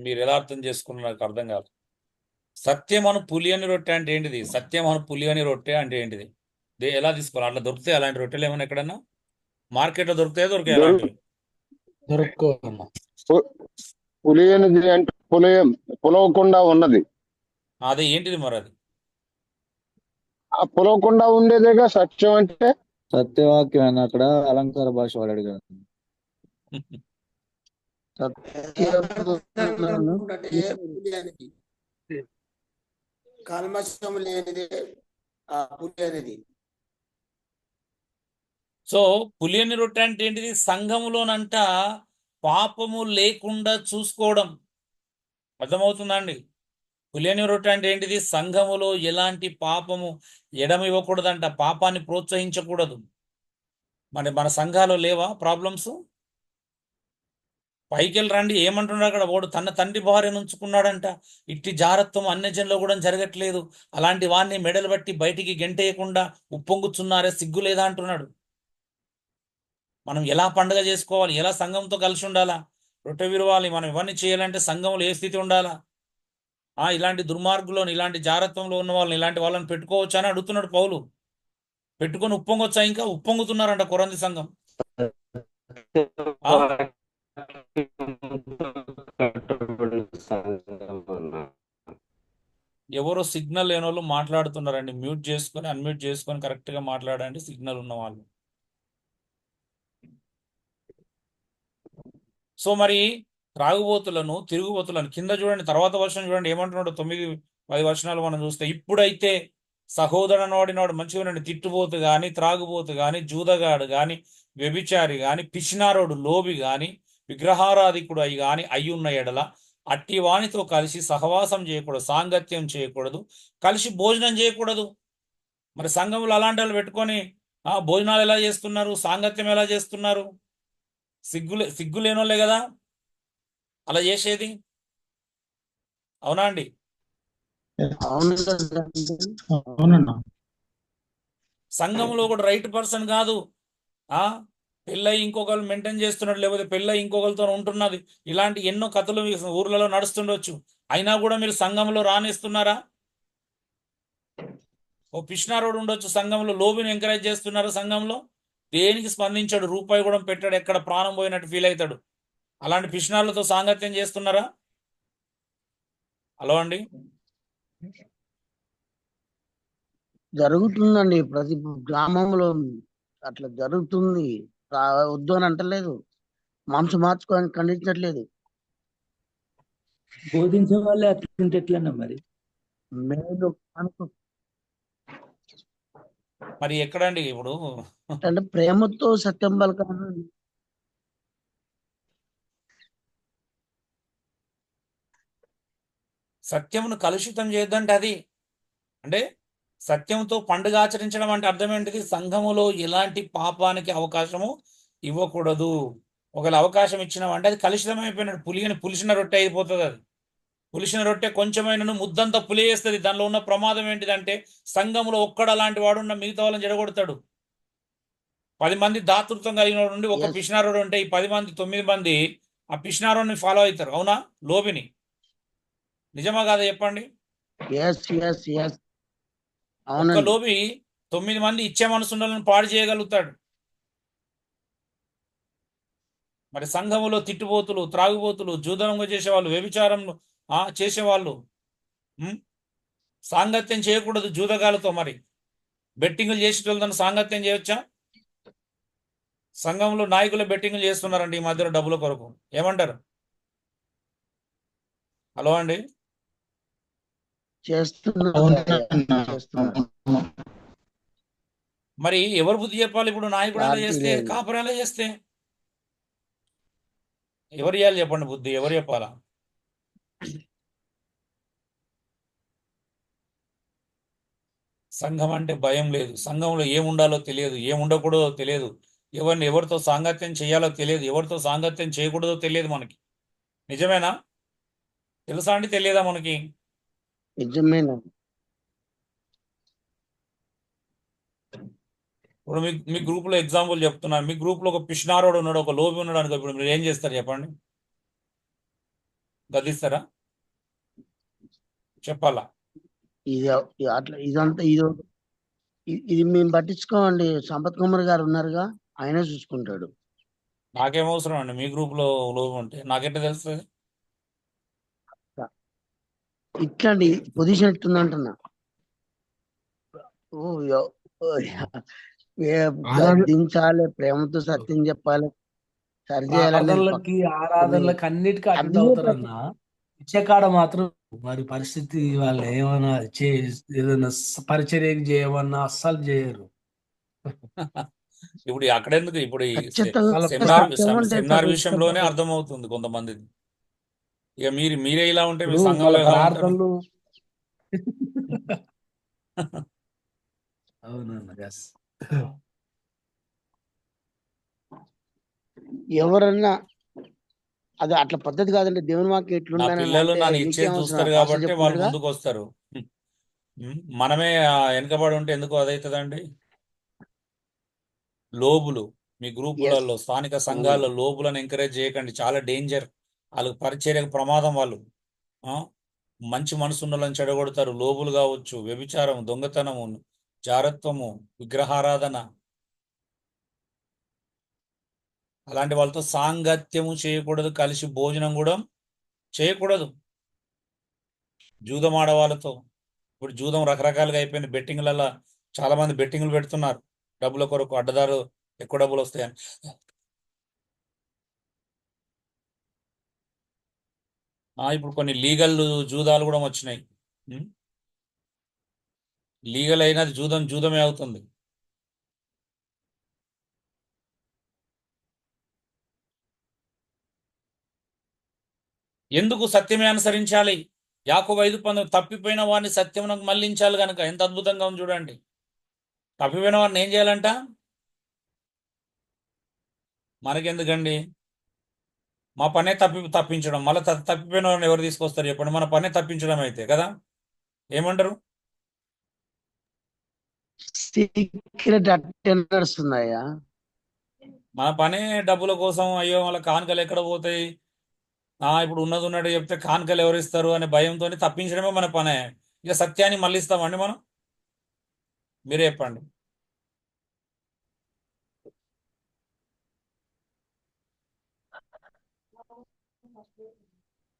మీరు ఎలా అర్థం చేసుకున్నారు నాకు అర్థం కాదు. సత్యమను పులియని రొట్టె అంటే ఏంటిది? సత్యమను పులియని రొట్టె అంటే ఏంటిది? ఎలా తీసుకోవాలి? అట్లా దొరుకుతాయి అలాంటి రొట్టెలు ఏమైనా ఎక్కడన్నా మార్కెట్లో దొరుకుతాయి? దొరికాయి అలాంటివి? దొరకమ్మా. పులియనిది అంటే పులవకుండా ఉన్నది. అదే ఏంటిది మరి అది? ఆ పులవకుండా ఉండేదేగా సత్యం అంటే. సత్యవాక్యం అని అక్కడ అలంకార భాష వాడాడు కదా. సత్యమును పులి అనేది కల్మషం లేనిదే ఆ పులి అనేది. సో పులియని రొట్టె అంటే ఏంటిది? సంఘములోనంట పాపము లేకుండా చూసుకోవడం. అర్థమవుతుందా అండి? పులియని రొట్టె అంటే ఏంటిది? సంఘములో ఎలాంటి పాపము ఎడమివ్వకూడదంట, పాపాన్ని ప్రోత్సహించకూడదు. మరి మన సంఘాలు లేవా ప్రాబ్లమ్స్? పైకెళ్ళి రండి, ఏమంటున్నాడు అక్కడ? వాడు తన తండ్రి భార్యను ఉంచుకున్నాడంట. ఇట్టి జారత్వం అన్యజనులో కూడా జరగట్లేదు. అలాంటి వాడిని మెడలు బట్టి బయటికి గెంటేయకుండా ఉప్పొంగుచున్నారే, సిగ్గు లేదా అంటున్నాడు. మనం ఎలా పండుగ చేసుకోవాలి? ఎలా సంఘంతో కలిసి ఉండాలా? రొట్టె విరవాలి. మనం ఇవన్నీ చేయాలంటే సంఘంలో ఏ స్థితి ఉండాలా? ఇలాంటి దుర్మార్గులను, ఇలాంటి జారత్వంలో ఉన్న వాళ్ళని, ఇలాంటి వాళ్ళని పెట్టుకోవచ్చా అని అడుగుతున్నాడు పౌలు. పెట్టుకొని ఉప్పొంగొచ్చా? ఇంకా ఉప్పొంగుతున్నారంట కొరంథీ సంఘం. ఎవరో సిగ్నల్ లేని వాళ్ళు మాట్లాడుతున్నారండి. మ్యూట్ చేసుకొని అన్మ్యూట్ చేసుకొని కరెక్ట్గా మాట్లాడండి, సిగ్నల్ ఉన్న వాళ్ళు. సో మరి త్రాగుబోతులను, తిరుగుబోతులను కింద చూడండి, తర్వాత వర్షం చూడండి ఏమంటున్నాడు. 9-10 వచనాలు మనం చూస్తే, ఇప్పుడైతే సహోదరుని వాడినవాడు మంచిగా ఉండండి, తిట్టుబోతు గాని, త్రాగుబోతు గాని, జూదగాడు గాని, వ్యభిచారి గాని, పిచ్చినారోడు, లోబి గాని, విగ్రహారాధికుడు అయి గాని అయ్యున్న ఎడల అట్టి వానితో కలిసి సహవాసం చేయకూడదు, సాంగత్యం చేయకూడదు, కలిసి భోజనం చేయకూడదు. మరి సంఘంలో అలాంటి వాళ్ళు పెట్టుకొని భోజనాలు ఎలా చేస్తున్నారు? సాంగత్యం ఎలా చేస్తున్నారు? సిగ్గు లేనోళ్ళే కదా అలా చేసేది. అవునా అండి? అవునన్నా. సంఘంలో కూడా రైట్ పర్సన్ కాదు. పెళ్ళై ఇంకొకరు మెయింటైన్ చేస్తున్నట్టు, లేకపోతే పెళ్ళై ఇంకొకరితో ఉంటున్నది, ఇలాంటి ఎన్నో కథలు ఊర్లలో నడుస్తుండొచ్చు. అయినా కూడా మీరు సంఘంలో రానిస్తున్నారా? ఓ పిష్నారోడు ఉండొచ్చు సంఘంలో, లోబిని ఎంకరేజ్ చేస్తున్నారా? సంఘంలో దేనికి స్పందించాడు, రూపాయి కూడా పెట్టాడు, ఎక్కడ ప్రాణం పోయినట్టు ఫీల్ అవుతాడు. అలాంటి పిష్నాలతో సాంగత్యం చేస్తున్నారా? హలో అండి, జరుగుతుందండి. ప్రతి గ్రామంలో అట్లా జరుగుతుంది. వద్దు అని అంటలేదు, మనసు మార్చుకోవడానికి ఖండించట్లేదు. బోధించే వాళ్ళే అట్లుంటే ఎట్లన్నా మరి? మేలు మరి ఎక్కడండి ఇప్పుడు? అంటే ప్రేమతో సత్యం పలకాలి. సత్యమును కలుషితం చేయొద్దంటే అది అంటే సత్యంతో పండుగ ఆచరించడం అంటే అర్థం ఏంటిది? సంఘములో ఎలాంటి పాపానికి అవకాశము ఇవ్వకూడదు. ఒకవేళ అవకాశం ఇచ్చినామంటే అది కలుషితం అయిపోయినట్టు, పులిసిన రొట్టె అయిపోతుంది. అది పులిసిన రొట్టె కొంచెమైనను ముద్దంతా పులియేస్తుంది. దానిలో ఉన్న ప్రమాదం ఏంటిదంటే సంఘంలో ఒక్కడు అలాంటి వాడు ఉన్న మిగతా వాళ్ళని జడగొడతాడు. 10 మంది దాతృత్వం కలిగిన నుండి ఒక పిష్నారుడు ఉంటే ఈ 10 మంది 9 మంది ఆ పిష్నారుని ఫాలో అవుతారు. అవునా? లోబిని. నిజమా కాదా చెప్పండి? ఒక్క లోబి 9 మంది ఇచ్చే మనసులను పాడు చేయగలుగుతాడు. మరి సంఘములో తిట్టుబోతులు, త్రాగుబోతులు, జూదనంగా చేసేవాళ్ళు, వ్యభిచారం చేసేవాళ్ళు, సాంగత్యం చేయకూడదు జూదగాలతో. మరి బెట్టింగులు చేసేటోళ్ళతో సాంగత్యం చేయొచ్చా? సంఘంలో నాయకులు బెట్టింగులు చేస్తున్నారండి ఈ మధ్యలో డబ్బుల కొరకు. ఏమంటారు? హలో అండి. మరి ఎవరు బుద్ధి చెప్పాలి ఇప్పుడు? నాయకుడు అలా చేస్తే, కాపురం ఎలా చేస్తే ఎవరు ఇవ్వాలి చెప్పండి బుద్ధి? ఎవరు చెప్పాలా? సంఘం అంటే భయం లేదు, సంఘంలో ఏముండాలో తెలియదు, ఏముండకూడదో తెలియదు, ఎవరితో సాంగత్యం చేయాలో తెలియదు, ఎవరితో సాంగత్యం చేయకూడదో తెలియదు మనకి. నిజమేనా? తెలుసా అండి? తెలియదా మనకి? నిజమేనా? ఇప్పుడు మీ గ్రూప్ లో ఎగ్జాంపుల్ చెప్తున్నాను. మీ గ్రూప్ లో ఒక పిష్నారోడు ఉన్నాడు, ఒక లోబి ఉన్నాడు అనుకో. ఇప్పుడు మీరు ఏం చేస్తారు చెప్పండి? గదిస్తారా? చెప్పాలా? ఇది అట్లా ఇదంతా ఇది మేము పట్టించుకోమండి. సంపత్ కుమార్ గారు ఉన్నారుగా, ఆయనే చూసుకుంటాడు. నాకేం అవసరం అండి మీ గ్రూప్ లో లోబి ఉంటే? నాకెట్లా తెలుస్తుంది? ఇట్లాంటి పొజిషన్ ఎట్టుందంటున్నా. గద్దించాలి, ప్రేమతో సత్యం చెప్పాలి, సరి ఆరాధనలకి అన్నిటికీ అటెండ్ అవుతారన్న. ఇచ్చేకాడ మాత్రం మరి పరిస్థితి వాళ్ళు ఏమైనా ఏదైనా పరిచర్య చేయమన్నా అస్సలు చేయరు. ఇప్పుడు అక్కడెందుకు? ఇప్పుడు ఈ ఖచ్చితంగా సెమినార్ విషయంలోనే అర్థమవుతుంది కొంతమంది. ఇక మీరే ఇలా ఉంటే మీ ఇప్పుడు సంఘంలో వాళ్ళ ఎలా ఉంటారు? ప్రార్థనలు అవునన్న. ఎస్. ఎవరన్నా అది అట్లా పద్ధతి కాదండి. దేవుని వాక్యం నా ఎట్లుందని పిల్లలు అంటే నన్ను మీకేం ఇచ్చేది అవసరం? చూస్తారు పాస్టర్ కాబట్టి వాళ్ళు చెప్తున్నాడుగా. ముందుకు వస్తారు. మనమే వెనకబడి ఉంటే ఎందుకు అదవుతుందండి? లోబులు మీ గ్రూపులలో, స్థానిక సంఘాల్లో లోబులను ఎంకరేజ్ చేయకండి. చాలా డేంజర్. వాళ్ళకి పరిచర్యకు ప్రమాదం. వాళ్ళు మంచి మనసు ఉన్న వాళ్ళని చెడగొడతారు. లోబులు కావచ్చు, వ్యభిచారం, దొంగతనము, జారత్వము, విగ్రహారాధన, అలాంటి వాళ్ళతో సాంగత్యము చేయకూడదు. కలిసి భోజనం కూడా చేయకూడదు. జూదం ఆడవాళ్ళతో. ఇప్పుడు జూదం రకరకాలుగా అయిపోయింది. బెట్టింగ్లలో చాలా మంది బెట్టింగ్లు పెడుతున్నారు డబ్బుల కొరకు. అడ్డదారు ఎక్కువ డబ్బులు వస్తాయని. ఇప్పుడు కొన్ని లీగల్ జూదాలు కూడా వచ్చినాయి. లీగల్ అయినది జూదమే అవుతుంది. ఎందుకు? సత్యమే అనుసరించాలి. యాకోబు 5:10 తప్పిపోయిన వాడిని సత్యమునకు మళ్లించాలి కనుక. ఎంత అద్భుతంగా ఉంది చూడండి. తప్పిపోయిన వాడిని ఏం చేయాలంట? మనకెందుకండి? మా పనే తప్పించడం. మళ్ళీ తప్పిపోయిన వాడిని ఎవరు తీసుకొస్తారు చెప్పండి? మన పనే తప్పించడం అయితే కదా. ఏమంటారు? సీక్రెట్ అటెండర్స్ ఉన్నాయా? మన పనే డబ్బుల కోసం. అయ్యో వాళ్ళ కానుకలు ఎక్కడ పోతాయి, ఇప్పుడు ఉన్నట్టు చెప్తే కానుకలు ఎవరిస్తారు అనే భయంతో తప్పించడమే మన పనే. ఇక సత్యాన్ని మళ్ళిస్తామండి మనం? మీరే చెప్పండి.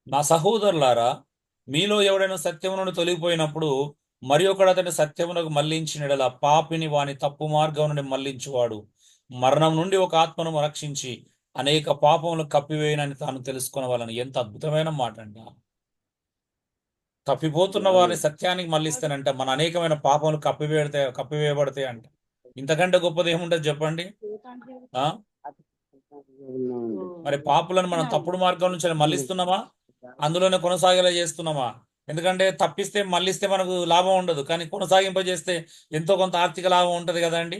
నా సహోదరులారా, మీలో ఎవడైనా సత్యము నుండి తొలగిపోయినప్పుడు మరి ఒకడు అతని సత్యమునకు మళ్లించినడలా పాపిని వాని తప్పు మార్గం నుండి మళ్లించువాడు మరణం నుండి ఒక ఆత్మను రక్షించి అనేక పాపములు కప్పివేయనని తాను తెలుసుకునేవాళ్ళని. ఎంత అద్భుతమైన మాట అండి. తప్పిపోతున్న వారిని సత్యానికి మళ్ళిస్తానంట మన అనేకమైన పాపములు కప్పివేయబడతాయి అంట. ఇంతకంటే గొప్పది ఏముంటది చెప్పండి? మరి పాపులను మనం తప్పుడు మార్గం నుంచి మళ్ళిస్తున్నామా? అందులోనే కొనసాగేలా చేస్తున్నామా? ఎందుకంటే తప్పిస్తే మళ్ళిస్తే మనకు లాభం ఉండదు, కానీ కొనసాగింపజేస్తే ఎంతో కొంత ఆర్థిక లాభం ఉంటది కదండి.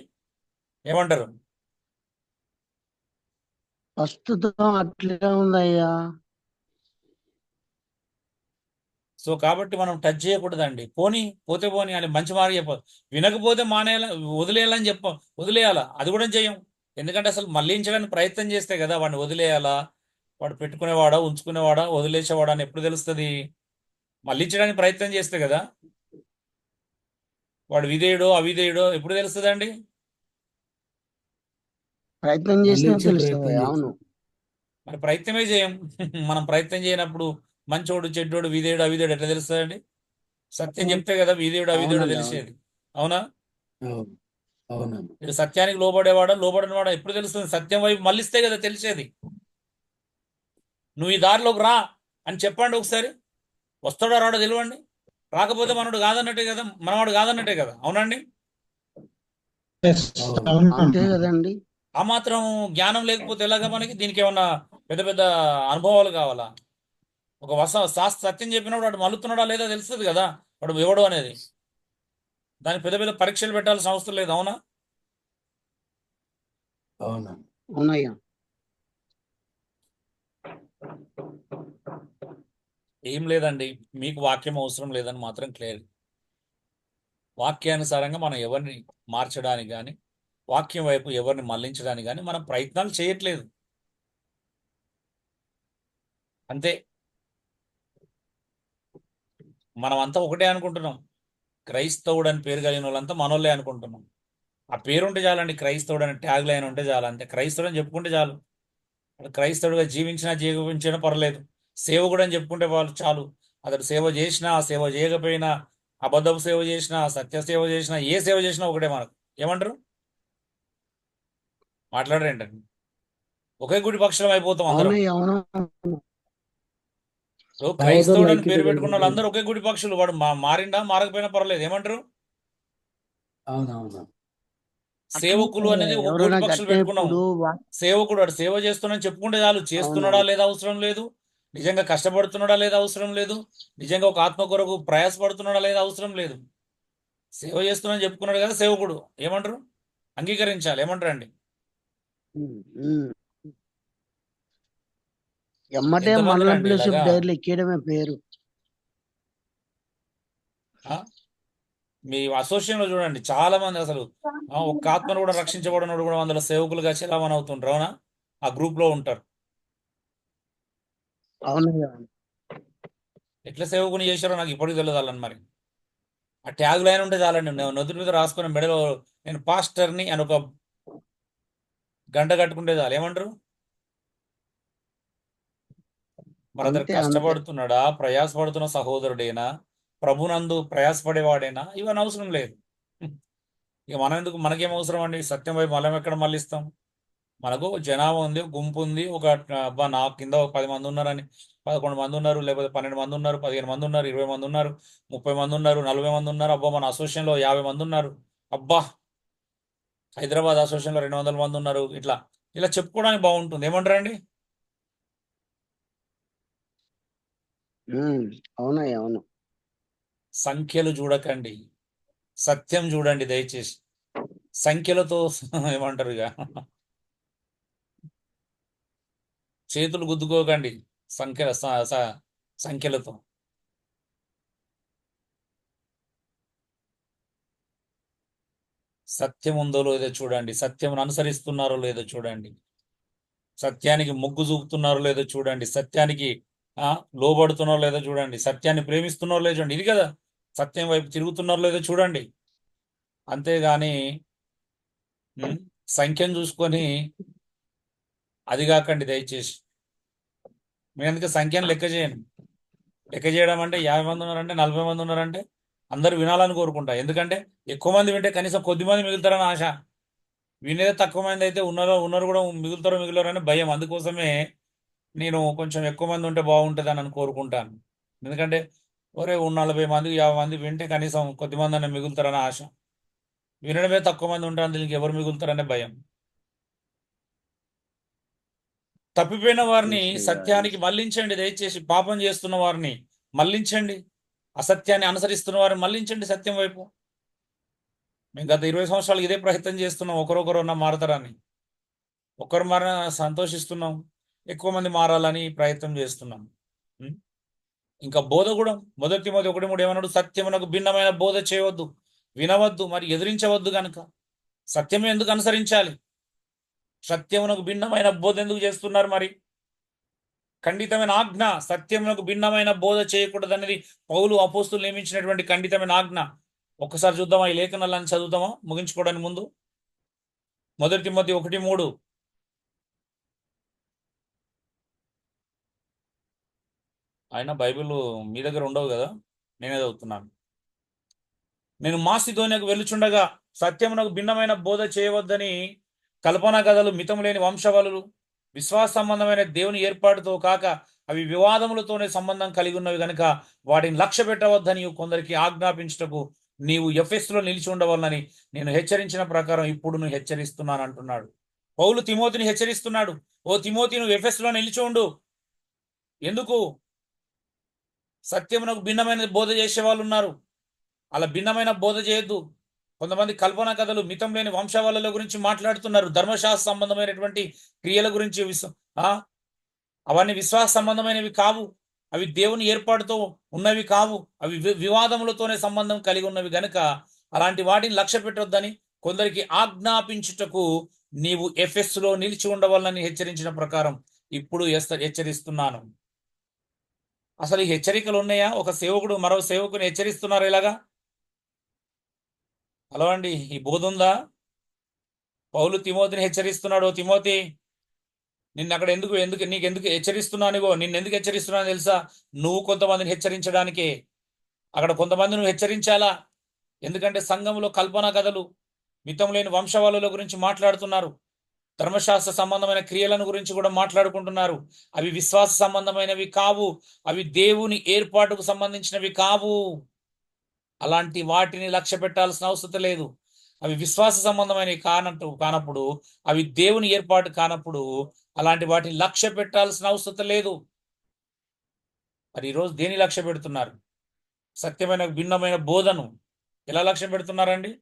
ఏమంటారు? ప్రస్తుతం అట్లే ఉందయ్యా. సో కాబట్టి మనం టచ్ చేయకూడదండి. పోతే పోనీ అని మంచి మాట చెప్పదు. వినకపోతే వదిలేయాలని వదిలేయాలా? అది కూడా చేయం. ఎందుకంటే అసలు మళ్ళించడానికి ప్రయత్నం చేస్తే కదా వాడిని వదిలేయాలా, వాడు పెట్టుకునేవాడా, ఉంచుకునేవాడా, వదిలేసేవాడా అని ఎప్పుడు తెలుస్తుంది? మళ్ళించడానికి ప్రయత్నం చేస్తే కదా. వాడు విధేయుడో అవిధేయుడో ఎప్పుడు తెలుస్తుందండి? ప్రయత్నం చేసినా తెలుస్తుంది. అవును. మరి ప్రయత్నమే చేయం. మనం ప్రయత్నం చేయనప్పుడు మంచోడు చెడ్డోడు విధేయుడు అవిధేయుడు ఎట్లా తెలుస్తుందండి? సత్యం చెప్తే కదా విధేయుడు అవిధేయుడు అవునండి, అవును. తెలిసేది. అవునా? అవును అవునమ్మా. ఇటు సత్యానికి లోబడేవాడా లోబడినవాడా ఎప్పుడు తెలుస్తుంది? సత్యం వైపు మళ్ళిస్తే కదా తెలిసేది. నువ్వు ఈ దారిలోకి రా అని చెప్పండి ఒకసారి, వస్తాడో రాడో తెలియండి. రాకపోతే మనోడు కాదన్నట్టే కదా, మనవాడు కాదన్నట్టే కదా. అవునండి? Yes, అవును అవునన్నా. అంతే కదండి. ఆ మాత్రం జ్ఞానం లేకపోతే ఎలాగా మనకి? దీనికి ఏమన్నా పెద్ద పెద్ద అనుభవాలు కావాలా? ఒక సత్యం చెప్పినప్పుడు వాడు మల్లుతున్నాడా లేదా తెలుస్తుంది కదా వాడు ఎవడు అనేది. దానికి పెద్ద పెద్ద పరీక్షలు పెట్టాల్సిన అవసరం లేదు. అవునా? అవునా. అవునయ్యా. ఏం లేదండి, మీకు వాక్యం అవసరం లేదని మాత్రం క్లియర్. వాక్యానుసారంగా మనం ఎవరిని మార్చడానికి కానీ వాక్యం వైపు ఎవరిని మళ్లించడానికి కానీ మనం ప్రయత్నాలు చేయట్లేదు. అంతే. మనం అంతా ఒకటే అనుకుంటున్నాం. క్రైస్తవుడు అని పేరు కలిగిన వాళ్ళంతా మనోళ్ళే అనుకుంటున్నాం. ఆ పేరుంటే చాలండి, క్రైస్తవుడు అని ట్యాగ్ లైన్ ఉంటే చాలు. అంతే, క్రైస్తవుడు అని చెప్పుకుంటే చాలు. అతడు క్రైస్తవుడిగా జీవించినా జీవించినా పర్లేదు, సేవకుడు అని చెప్పుకుంటే వాళ్ళు చాలు. అతడు సేవ చేసినా సేవ చేయకపోయినా, అబద్ధపు సేవ చేసినా సత్య సేవ చేసినా ఏ సేవ చేసినా ఒకటే మనకు. ఏమంటారు? మాట్లాడరేంటండి? ఒకే గుడి పక్షులం అయిపోతాం అందరం. అవునయ్యా, అవును. ఇప్పుడు సహోదరుల క్రైస్తవుడు అని ఐక్యత పేరు పెట్టుకున్న కలిగింది. వాళ్ళందరూ ఒకే గుడి పక్షులు. వాడు మారిండా మారకపోయినా పర్లేదు. ఏమంటారు? అవునవును. సేవకులు అనేది ఒక ఎవరైనా కోటి పక్షులు గట్టిగా పెట్టుకున్నాం. ఇప్పుడు సేవకుడు వాడు సేవ చేస్తున్నాను చెప్పుకుంటే చాలు. చేస్తున్నాడా అవునవును. లేదా అవసరం లేదు. నిజంగా కష్టపడుతున్నాడా లేదా అవసరం లేదు. నిజంగా ఒక ఆత్మ కొరకు ప్రయాసపడుతున్నాడా లేదా అవసరం లేదు. సేవ చేస్తున్నాను చెప్పుకున్నాడు కదా సేవకుడు. ఏమంటారు? అంగీకరించాలి. ఏమంటారు అండి? ఉమ్, ఉమ్. ఎమ్మటే ఎంతమందిని అండి మల్లంపల్లి ఇలాగా? డైర్లు ఎక్కేయడమే పేరు. ఆ? మీ అసోసియేషన్ లో చూడండి, చాలా మంది అసలు ఒక్క ఆత్మను కూడా రక్షించబడినోడు కూడా అందులో సేవకులుగా చలామణి అవుతుంటారు. అవునా? ఆ గ్రూప్ లో ఉంటారు. అవునయ్యా. ఎట్లా సేవకుని చేశారో నాకు ఇప్పటికి తెలియదు వాళ్ళని. మరి ఆ ట్యాగ్ లైన్ ఉంటే చాలండి, నేను నుదుటి మీద రాసుకుని మెడలో నేను పాస్టర్ని అని ఒక గంట కట్టుకుంటే చాలు. ఏమంటారు? మరి అతను అంతే అంతే. కష్టపడుతున్నాడా, ప్రయాసపడుతున్న సహోదరుడేనా, ప్రభునందు ప్రయాసపడేవాడేనా? ఇవన్నీ అవసరం లేదు. ఇక మనం ఎందుకు, మనకేం అవసరం అండి? సత్యం వైపు మనం ఎక్కడ మళ్ళిస్తాం? మనకు జనాభా ఉంది, గుంపు ఉంది. ఒక అబ్బా నా కింద ఒక 10 మంది ఉన్నారని 11 మంది ఉన్నారు, లేకపోతే 12 మంది ఉన్నారు, 15 మంది ఉన్నారు, 20 మంది ఉన్నారు, 30 మంది ఉన్నారు, 40 మంది ఉన్నారు. అబ్బా మన అసోసియేషన్లో 50 మంది ఉన్నారు. అబ్బా హైదరాబాద్ అసోసియేషన్లో 200 మంది ఉన్నారు. ఇట్లా ఇలా చెప్పుకోవడానికి బాగుంటుంది. ఏమంటారండి? అవునయ్యా, అవును. సంఖ్యలు చూడకండి, సత్యం చూడండి దయచేసి. సంఖ్యలతో ఏమంటారు ఇక, చేతులు గుద్దుకోకండి సంఖ్యలతో. సత్యం ఉందో లేదో చూడండి, సత్యం అనుసరిస్తున్నారో లేదో చూడండి, సత్యానికి మొగ్గు చూపుతున్నారో లేదో చూడండి, సత్యానికి లోబడుతున్నారో లేదో చూడండి, సత్యాన్ని ప్రేమిస్తున్నారో లేదో చూడండి. ఇది కదా సత్యం వైపు తిరుగుతున్నారో లేదో చూడండి. అంతేగాని సంఖ్యను చూసుకొని అది కాకండి దయచేసి. నేను అందుకే సంఖ్యను లెక్క చేయను. లెక్క చేయడం అంటే 50 మంది ఉన్నారంటే 40 మంది ఉన్నారంటే అందరూ వినాలని కోరుకుంటా. ఎందుకంటే ఎక్కువ మంది వింటే కనీసం కొద్ది మంది మిగులుతారని ఆశ. వినేది తక్కువ మంది అయితే ఉన్నారు కూడా మిగులుతారో మిగులుతారో అని భయం. అందుకోసమే నేను కొంచెం ఎక్కువ మంది ఉంటే బాగుంటుంది అని కోరుకుంటాను. ఎందుకంటే ఒరే 40 మంది 50 మంది వింటే కనీసం కొద్ది మంది అన్న మిగులుతారని ఆశ. వినడమే తక్కువ మంది ఉంటారు, దీనికి ఎవరు మిగులుతారనే భయం. తప్పిపోయిన వారిని సత్యానికి మళ్లించండి దయచేసి. పాపం చేస్తున్న వారిని మళ్లించండి, అసత్యాన్ని అనుసరిస్తున్న వారిని మళ్లించండి సత్యం వైపు. మేము గత 20 సంవత్సరాలు ఇదే ప్రయత్నం చేస్తున్నాం, ఒకరొకరు మారతారని. ఒక్కరు మారిన సంతోషిస్తున్నాం, ఎక్కువ మంది మారాలని ప్రయత్నం చేస్తున్నాం. ఇంకా బోధ కూడా 1 తిమోతి 1:3 ఏమన్నాడు? సత్యమునకు భిన్నమైన బోధ చేయవద్దు, వినవద్దు, మరి ఎదిరించవద్దు. కనుక సత్యమే ఎందుకు అనుసరించాలి? సత్యమునకు భిన్నమైన బోధ ఎందుకు చేస్తున్నారు? మరి ఖండితమైన ఆజ్ఞ, సత్యమునకు భిన్నమైన బోధ చేయకూడదనేది పౌలు అపోస్తులు నియమించినటువంటి ఖండితమైన ఆజ్ఞ. ఒక్కసారి చూద్దామా ఈ లేఖనాలను, చదువుతామా ముగించుకోవడానికి ముందు? 1 తిమోతి 1:3 ఆయన బైబిల్ మీ దగ్గర ఉండవు కదా, నేనే చదువుతున్నాను. నేను మాసిదోనియకు వెళ్ళుచుండగా సత్యమునకు భిన్నమైన బోధ చేయవద్దని కల్పనా కథలు, మితం లేని వంశవలులు, విశ్వాస సంబంధమైన దేవుని ఏర్పాటుతో కాక అవి వివాదములతోనే సంబంధం కలిగి ఉన్నవి గనుక వాటిని లక్ష్య పెట్టవద్దని కొందరికి ఆజ్ఞాపించుటకు నీవు ఎఫెస్సులో నిలిచి ఉండవాలని నేను హెచ్చరించిన ప్రకారం ఇప్పుడు నువ్వు హెచ్చరిస్తున్నాను అంటున్నాడు. పౌలు తిమోతిని హెచ్చరిస్తున్నాడు. ఓ తిమోతి, నువ్వు ఎఫెస్సులో నిలిచి ఉండు. ఎందుకు? సత్యమునకు భిన్నమైన బోధ చేసే వాళ్ళు ఉన్నారు. అలా భిన్నమైన బోధ చేయొద్దు. కొంతమంది కల్పనా కథలు, మితం లేని వంశావళుల గురించి మాట్లాడుతున్నారు. ధర్మశాస్త్ర సంబంధమైనటువంటి క్రియల గురించి అవన్నీ విశ్వాస సంబంధమైనవి కావు. అవి దేవుని ఏర్పాటుతో ఉన్నవి కావు. అవి వివాదములతోనే సంబంధం కలిగి ఉన్నవి గనుక అలాంటి వాటిని లక్ష్య పెట్టొద్దని కొందరికి ఆజ్ఞాపించుటకు నీవు ఎఫెస్సులో నిలిచి ఉండవాలని హెచ్చరించిన ప్రకారం ఇప్పుడు హెచ్చరిస్తున్నాను. అసలు ఈ హెచ్చరికలు ఉన్నాయా? ఒక సేవకుడు మరో సేవకుని హెచ్చరిస్తున్నారు ఇలాగా? హలో అండి, ఈ బోధ ఉందా? పౌలు తిమోతిని హెచ్చరిస్తున్నాడు. ఓ తిమోతి, నిన్ను అక్కడ నీకెందుకు హెచ్చరిస్తున్నానుగో, నిన్నెందుకు హెచ్చరిస్తున్నాను తెలుసా? నువ్వు కొంతమందిని హెచ్చరించడానికే. అక్కడ కొంతమంది నువ్వు హెచ్చరించాలా? ఎందుకంటే సంఘంలో కల్పనా కథలు, మితం లేని వంశవాళుల గురించి మాట్లాడుతున్నారు. ధర్మశాస్త్ర సంబంధమైన క్రియలను గురించి కూడా మాట్లాడుకుంటున్నారు. అవి విశ్వాస సంబంధమైనవి కావు. అవి దేవుని ఏర్పాటుకు సంబంధించినవి కావు. అలాంటి వాటిని లక్ష్య పెట్టాల్సిన అవసరం లేదు. అవి విశ్వాస సంబంధమైనవి కానప్పుడు, అవి దేవుని ఏర్పాటు కానప్పుడు అలాంటి వాటిని లక్ష్య పెట్టాల్సిన అవసరం లేదు. మరి ఈరోజు దేని లక్ష్య పెడుతున్నారు? సత్యమైన భిన్నమైన బోధను ఎలా లక్ష్య పెడుతున్నారండి?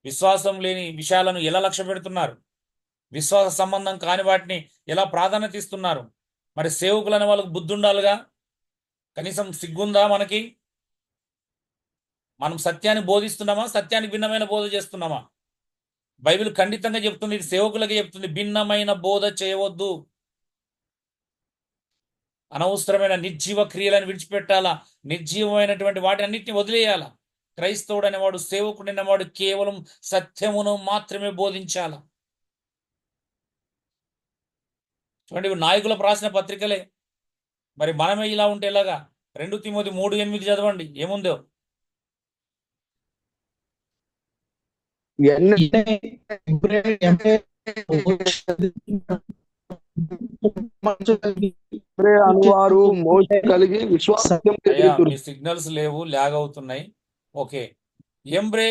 విశ్వాసం లేని విషయాలను ఎలా లక్ష్య పెడుతున్నారు? విశ్వాస సంబంధం కాని వాటిని ఎలా ప్రాధాన్యత ఇస్తున్నారు? మరి సేవకులనే వాళ్ళకు బుద్ధి ఉండాలిగా, కనీసం సిగ్గుందా మనకి? మనం సత్యాన్ని బోధిస్తున్నామా? సత్యానికి భిన్నమైన బోధ చేస్తున్నామా? బైబిల్ ఖండితంగా చెప్తుంది, ఇది సేవకులకి చెప్తుంది, భిన్నమైన బోధ చేయవద్దు. అనవసరమైన నిర్జీవ క్రియలను విడిచిపెట్టాలా. నిర్జీవమైనటువంటి వాటి అన్నిటిని వదిలేయాలా. క్రైస్తవుడు అనేవాడు, సేవకుడు అనేవాడు కేవలం సత్యమును మాత్రమే బోధించాలా. చూడండి, నాయకులకు రాసిన పత్రికలే. మరి మనమే ఇలా ఉంటే ఎలాగా? 2 తిమోతి 3:8 చదవండి, ఏముందో. అనువారు మోసే కలిగి విశ్వాసం మీ సిగ్నల్స్ లేవు, ల్యాగ్ అవుతున్నాయి. ఓకే. ఎంబ్రే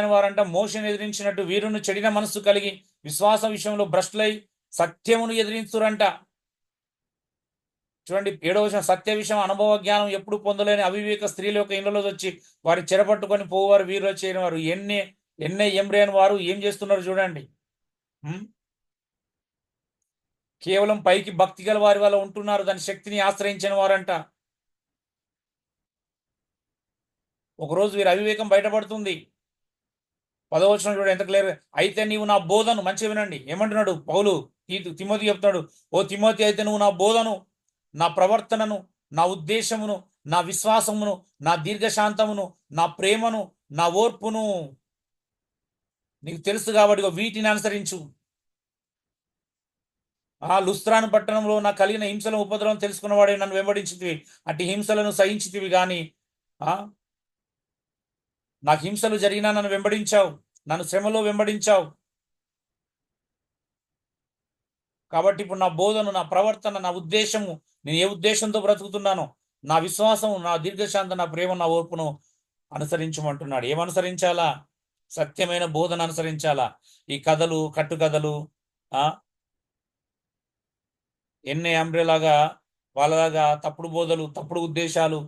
అని వారంట మోషని ఎదిరించినట్టు వీరును చెడిన మనస్సు కలిగి విశ్వాస విషయంలో భ్రష్టులై సత్యమును ఎదిరించురంట. చూడండి, 7వ వచనం, సత్య విషయం అనుభవ జ్ఞానం ఎప్పుడు పొందలేని అవివేక స్త్రీల యొక్క ఇళ్లలో వచ్చి వారి చెరపట్టుకొని పోవారు వీరు చేయని వారు. ఎంబ్రే అని వారు ఏం చేస్తున్నారు చూడండి. కేవలం పైకి భక్తి గల వారి వల్ల ఉంటున్నారు, దాని శక్తిని ఆశ్రయించిన వారంట. ఒకరోజు వీరి అవివేకం బయటపడుతుంది. 10వ వచనం చూడండి ఎంత క్లియర్. అయితే నీవు నా బోధను, మంచిగా వినండి ఏమంటున్నాడు పౌలు తిమోతి చెప్తున్నాడు. ఓ తిమోతి, అయితే నువ్వు నా బోధను, నా ప్రవర్తనను, నా ఉద్దేశమును, నా విశ్వాసమును, నా దీర్ఘశాంతమును, నా ప్రేమను, నా ఓర్పును నీకు తెలుసు కాబట్టి వీటిని అనుసరించు. ఆ లుస్త్రాను పట్టణంలో నాకు కలిగిన హింసల ఉపద్రవం తెలుసుకున్నవాడే నన్ను వెంబడించితివి. అట్టి హింసలను సహించితివి గాని నాకు హింసలు జరిగినా నన్ను వెంబడించావు, నన్ను శ్రమలో వెంబడించావు. కాబట్టి ఇప్పుడు నా బోధను, నా ప్రవర్తన, నా ఉద్దేశము, నేను ఏ ఉద్దేశంతో బ్రతుకుతున్నానో, నా విశ్వాసము, నా దీర్ఘశాంత, నా ప్రేమ, నా ఓర్పును అనుసరించమంటున్నాడు. ఏమనుసరించాలా? సత్యమైన బోధన అనుసరించాలా. ఈ కథలు, కట్టుకథలు, ఎంబ్రేలాగా వాళ్ళలాగా తప్పుడు బోధలు, తప్పుడు ఉద్దేశాలు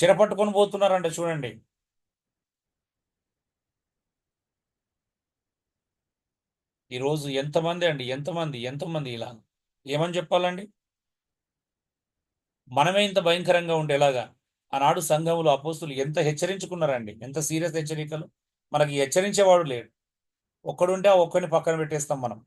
చెరపట్టుకొని పోతున్నారంట. చూడండి, ఈరోజు ఎంతమంది ఇలా ఏమని చెప్పాలండి? మనమే ఇంత భయంకరంగా ఉండేలాగా ఆనాడు సంఘములు అపోస్తులు ఎంత హెచ్చరించుకున్నారండి, ఎంత సీరియస్ హెచ్చరికలు. మనకి హెచ్చరించేవాడు లేడు. ఒక్కడుంటే ఆ ఒక్కడిని పక్కన పెట్టేస్తాం మనం.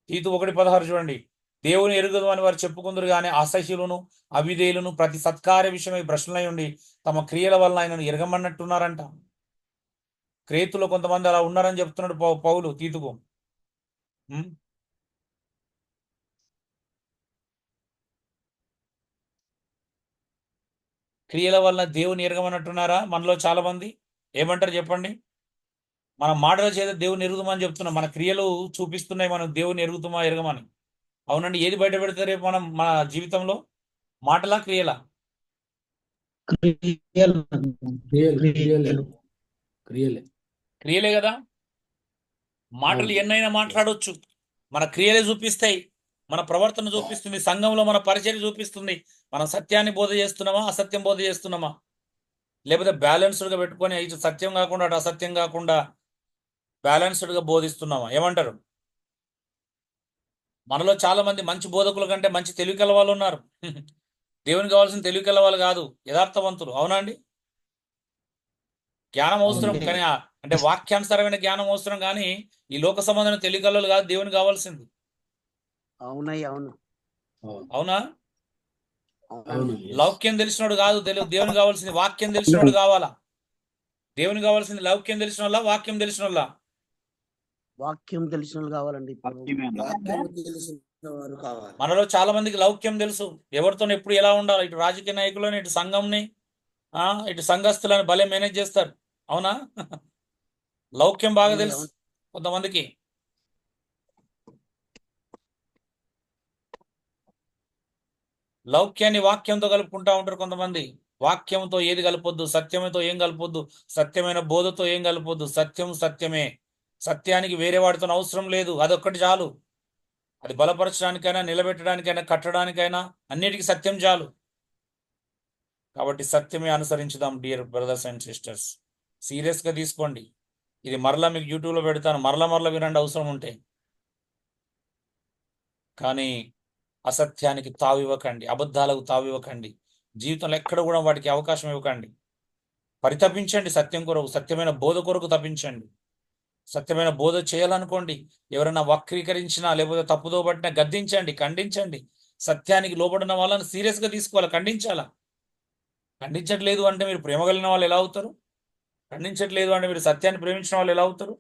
తీతు 1:16 చూడండి. దేవుని ఎరుగదు అని వారు చెప్పుకుందరు కానీ అసహ్యులను, అవిధేయులను, ప్రతి సత్కార్య విషయమై భ్రష్టులై ఉండి తమ క్రియల వల్ల ఆయనను ఎరగమన్నట్టున్నారంట. క్రేతులో కొంతమంది అలా ఉన్నారని చెప్తున్నాడు పౌలు తీతుకు. క్రియల వల్ల దేవుని ఎరగమన్నట్టున్నారా మనలో చాలా మంది? ఏమంటారు చెప్పండి? మన మాటల చేత దేవుని ఎరుగుతామని చెప్తున్నాం, మన క్రియలు చూపిస్తున్నాయి మనం దేవుని ఎరుగుతామా ఎరగమని. అవునండి, ఏది బయట పెడతారు రేపు మనం మన జీవితంలో? మాటలా క్రియలా? క్రియలు క్రియలే క్రియలే కదా. మాటలు అవును. ఎన్నైనా మాట్లాడొచ్చు, మన క్రియలే చూపిస్తాయి, మన ప్రవర్తన చూపిస్తుంది, సంఘంలో మన పరిచయం చూపిస్తుంది. మనం సత్యాన్ని బోధ చేస్తున్నామా, అసత్యం బోధ చేస్తున్నామా? లేకపోతే బ్యాలెన్స్డ్గా పెట్టుకొని ఇటు సత్యం కాకుండా అటు అసత్యం కాకుండా బ్యాలెన్స్డ్గా బోధిస్తున్నామా? ఏమంటారు? మనలో చాలా మంది మంచి బోధకుల కంటే మంచి తెలివి కల వాళ్ళు ఉన్నారు. దేవునికి కావాల్సిన తెలివి కల వాళ్ళు కాదు, యథార్థవంతులు. అవునా అండి? జ్ఞానం అవసరం, కానీ అంటే వాక్యానుసారమైన జ్ఞానం అవసరం, కానీ ఈ లోక సంబంధమైన తెలివి కల వాళ్ళు కాదు దేవునికి కావాల్సింది. అవునయ్య, అవును. అవునా? అవును. లౌక్యం తెలిసినోడు కాదు దేవునికి కావాల్సింది, వాక్యం తెలిసినోడు కావాలా. దేవునికి కావాల్సింది లౌక్యం తెలిసిన వాళ్ళ, వాక్యం తెలిసిన వాళ్ళ? వాక్యం తెలిసిన వాళ్ళు కావాలండి. వాక్యము తెలిసిన వారు కావాలి. మనలో చాలా మందికి లౌక్యం తెలుసు, ఎవరితో ఎప్పుడు ఎలా ఉండాలి, ఇటు రాజకీయ నాయకులని, ఇటు సంఘంని, ఇటు సంఘస్థులని భలే మేనేజ్ చేస్తారు. అవునా? లౌక్యం బాగా అవునయ్య, తెలుసు అవును. కొంతమందికి. లౌక్యాన్ని వాక్యంతో కలుపుకుంటా ఉంటారు కొంతమంది. వాక్యంతో ఏది కలపొద్దు, సత్యంతో ఏం కలపొద్దు, సత్యమైన బోధతో ఏం కలపొద్దు. సత్యం సత్యమే, సత్యానికి వేరే వాడితో అవసరం లేదు, అదొక్కటి చాలు. అది బలపరచడానికైనా, నిలబెట్టడానికైనా, కట్టడానికైనా అన్నిటికీ సత్యం చాలు. కాబట్టి సత్యమే అనుసరించుదాం డియర్ బ్రదర్స్ అండ్ సిస్టర్స్. సీరియస్గా తీసుకోండి. ఇది మరలా మీకు యూట్యూబ్లో పెడతాను, మరలా వినండి అవసరం ఉంటే. కానీ అసత్యానికి తావివ్వకండి, అబద్ధాలకు తావివ్వకండి. జీవితంలో ఎక్కడ కూడా వాటికి అవకాశం ఇవ్వకండి. పరితపించండి సత్యం కొరకు, సత్యమైన బోధ కొరకు తప్పించండి. సత్యమైన బోధ చేయాలనుకోండి, ఎవరైనా వక్రీకరించినా లేకపోతే తప్పుదో పట్టినా గద్దించండి, ఖండించండి. సత్యానికి లోబడిన వాళ్ళని సీరియస్గా తీసుకోవాలి, ఖండించాలా. ఖండించట్లేదు అంటే మీరు ప్రేమ కలిగిన వాళ్ళు ఎలా అవుతారు? ఖండించట్లేదు అంటే మీరు సత్యాన్ని ప్రేమించిన వాళ్ళు ఎలా అవుతారు?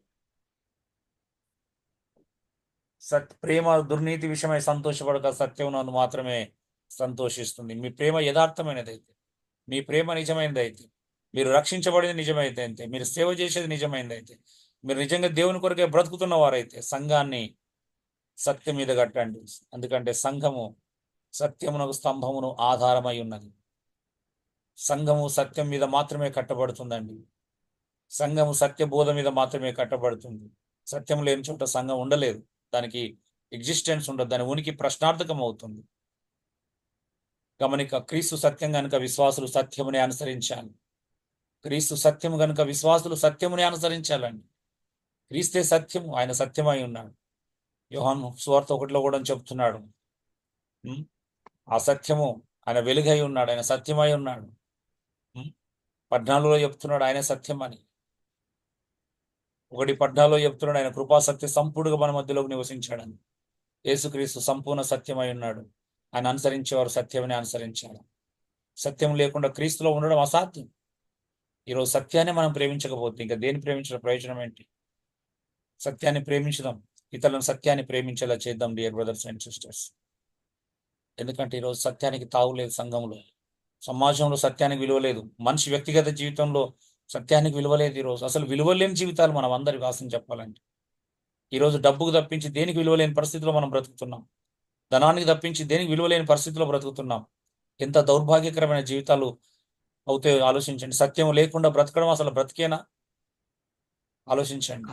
ప్రేమ దుర్నీతి విషయమై సంతోషపడక సత్యం నందు మాత్రమే సంతోషిస్తుంది. మీ ప్రేమ యథార్థమైనదైతే, మీ ప్రేమ నిజమైనదైతే, మీరు రక్షించబడింది నిజమైతే, మీరు సేవ చేసేది నిజమైనదైతే, మీరు నిజంగా దేవుని కొరకే బ్రతుకుతున్న వారైతే సంఘాన్ని సత్యం మీద కట్టండి. ఎందుకంటే సంఘము సత్యమునకు స్తంభమును ఆధారమై ఉన్నది. సంఘము సత్యం మీద మాత్రమే కట్టబడుతుందండి. సంఘము సత్యబోధ మీద మాత్రమే కట్టబడుతుంది. సత్యం లేని చోట సంఘం ఉండలేదు, దానికి ఎగ్జిస్టెన్స్ ఉండదు, దాని ఉనికి ప్రశ్నార్థకం అవుతుంది. గమనిక, క్రీస్తు సత్యం గనుక విశ్వాసులు సత్యమునే అనుసరించాలి. క్రీస్తు సత్యము గనుక విశ్వాసులు సత్యమునే అనుసరించాలండి. క్రీస్తే సత్యము, ఆయన సత్యమై ఉన్నాడు. యోహాను సువార్త 1లో కూడా చెప్తున్నాడు, ఆ సత్యము ఆయన వెలుగై ఉన్నాడు, ఆయన సత్యమై ఉన్నాడు. 14లో చెప్తున్నాడు ఆయన సత్యం అని. 1:14లో చెప్తున్నాడు ఆయన కృపా సత్య సంపూర్ణంగా మన మధ్యలోకి నివసించాడని. యేసుక్రీస్తు సంపూర్ణ సత్యమై ఉన్నాడు. ఆయన అనుసరించేవారు సత్యమని అనుసరించాడు. సత్యం లేకుండా క్రీస్తులో ఉండడం అసాధ్యం. ఈరోజు సత్యాన్ని మనం ప్రేమించకపోతే ఇంకా దేని ప్రేమించడం ప్రయోజనం ఏంటి? సత్యాన్ని ప్రేమించడం, ఇతరులను సత్యాన్ని ప్రేమించేలా చేద్దాం డియర్ బ్రదర్స్ అండ్ సిస్టర్స్. ఎందుకంటే ఈరోజు సత్యానికి తావులేదు, సంఘంలో సమాజంలో సత్యానికి విలువ లేదు, మనిషి వ్యక్తిగత జీవితంలో సత్యానికి విలువ లేదు. ఈరోజు అసలు విలువలేని జీవితాలు మనం అందరి వాసం చెప్పాలంటే. ఈరోజు డబ్బుకు తప్పించి దేనికి విలువలేని పరిస్థితిలో మనం బ్రతుకుతున్నాం. ధనానికి తప్పించి దేనికి విలువలేని పరిస్థితిలో బ్రతుకుతున్నాం. ఎంత దౌర్భాగ్యకరమైన జీవితాలు అవుతాయో ఆలోచించండి. సత్యం లేకుండా బ్రతకడం అసలు బ్రతికేనా? ఆలోచించండి.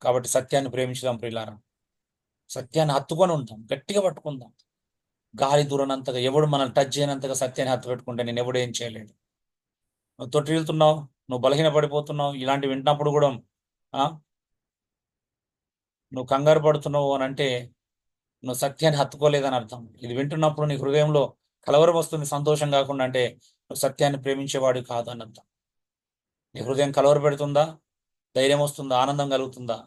కాబట్టి సత్యాన్ని ప్రేమించుదాం ప్రియులారా. సత్యాన్ని హత్తుకొని ఉంటాం, గట్టిగా పట్టుకుందాం. గాలి దూరనంతగా, ఎవడు మనల్ని టచ్ చేయనంతగా సత్యాన్ని హత్తు పెట్టుకుంటే నేను ఎవడు ఏం చేయలేడు. నువ్వు తొట్టి వెళ్తున్నావు, నువ్వు బలహీన పడిపోతున్నావు, ఇలాంటివి వింటున్నప్పుడు కూడా నువ్వు కంగారు పడుతున్నావు అని అంటే నువ్వు సత్యాన్ని హత్తుకోలేదని అర్థం. ఇది వింటున్నప్పుడు నీ హృదయంలో కలవరం వస్తుంది, సంతోషం కాకుండా, అంటే నువ్వు సత్యాన్ని ప్రేమించేవాడు కాదు అని అర్థం. నీ హృదయం కలవర పెడుతుందా? ధైర్యం వస్తుందా? ఆనందం కలుగుతుందా?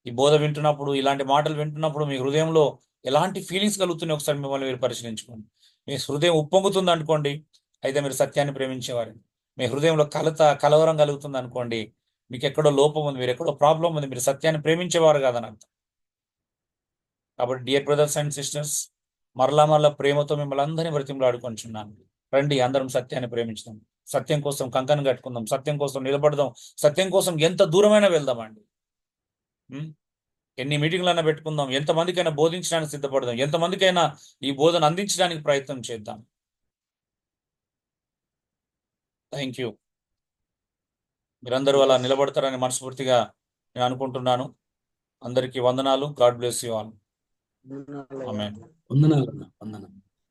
ఈ బోధ వింటున్నప్పుడు, ఇలాంటి మాటలు వింటున్నప్పుడు మీ హృదయంలో ఎలాంటి ఫీలింగ్స్ కలుగుతున్నాయి ఒకసారి మిమ్మల్ని మీరు పరిశీలించుకోండి. మీ హృదయం ఉప్పొంగుతుంది అనుకోండి, అయితే మీరు సత్యాన్ని ప్రేమించేవారు. మీ హృదయంలో కలవరం కలుగుతుంది అనుకోండి, మీకు ఎక్కడో లోపం ఉంది, మీరు ఎక్కడో ప్రాబ్లం ఉంది, మీరు సత్యాన్ని ప్రేమించేవారు కాదని అర్థం. కాబట్టి డియర్ బ్రదర్స్ అండ్ సిస్టర్స్, మరలా ప్రేమతో మిమ్మల్ని అందరినీ బ్రతిమలాడుకొంచున్నాను. రండి అందరం సత్యాన్ని ప్రేమించుదాం, సత్యం కోసం కంకణం కట్టుకుందాం, సత్యం కోసం నిలబడదాం, సత్యం కోసం ఎంత దూరమైనా వెళ్దామండి. ఎన్ని మీటింగ్లైనా పెట్టుకుందాం, ఎంతమందికైనా బోధించడానికి సిద్ధపడదాం, ఎంతమందికైనా ఈ బోధన అందించడానికి ప్రయత్నం చేద్దాం. Thank you. మీరందరూ అలా నిలబడతారని మనస్ఫూర్తిగా నేను అనుకుంటున్నాను. అందరికీ వందనాలు. God bless you all. Amen. వందనాలు.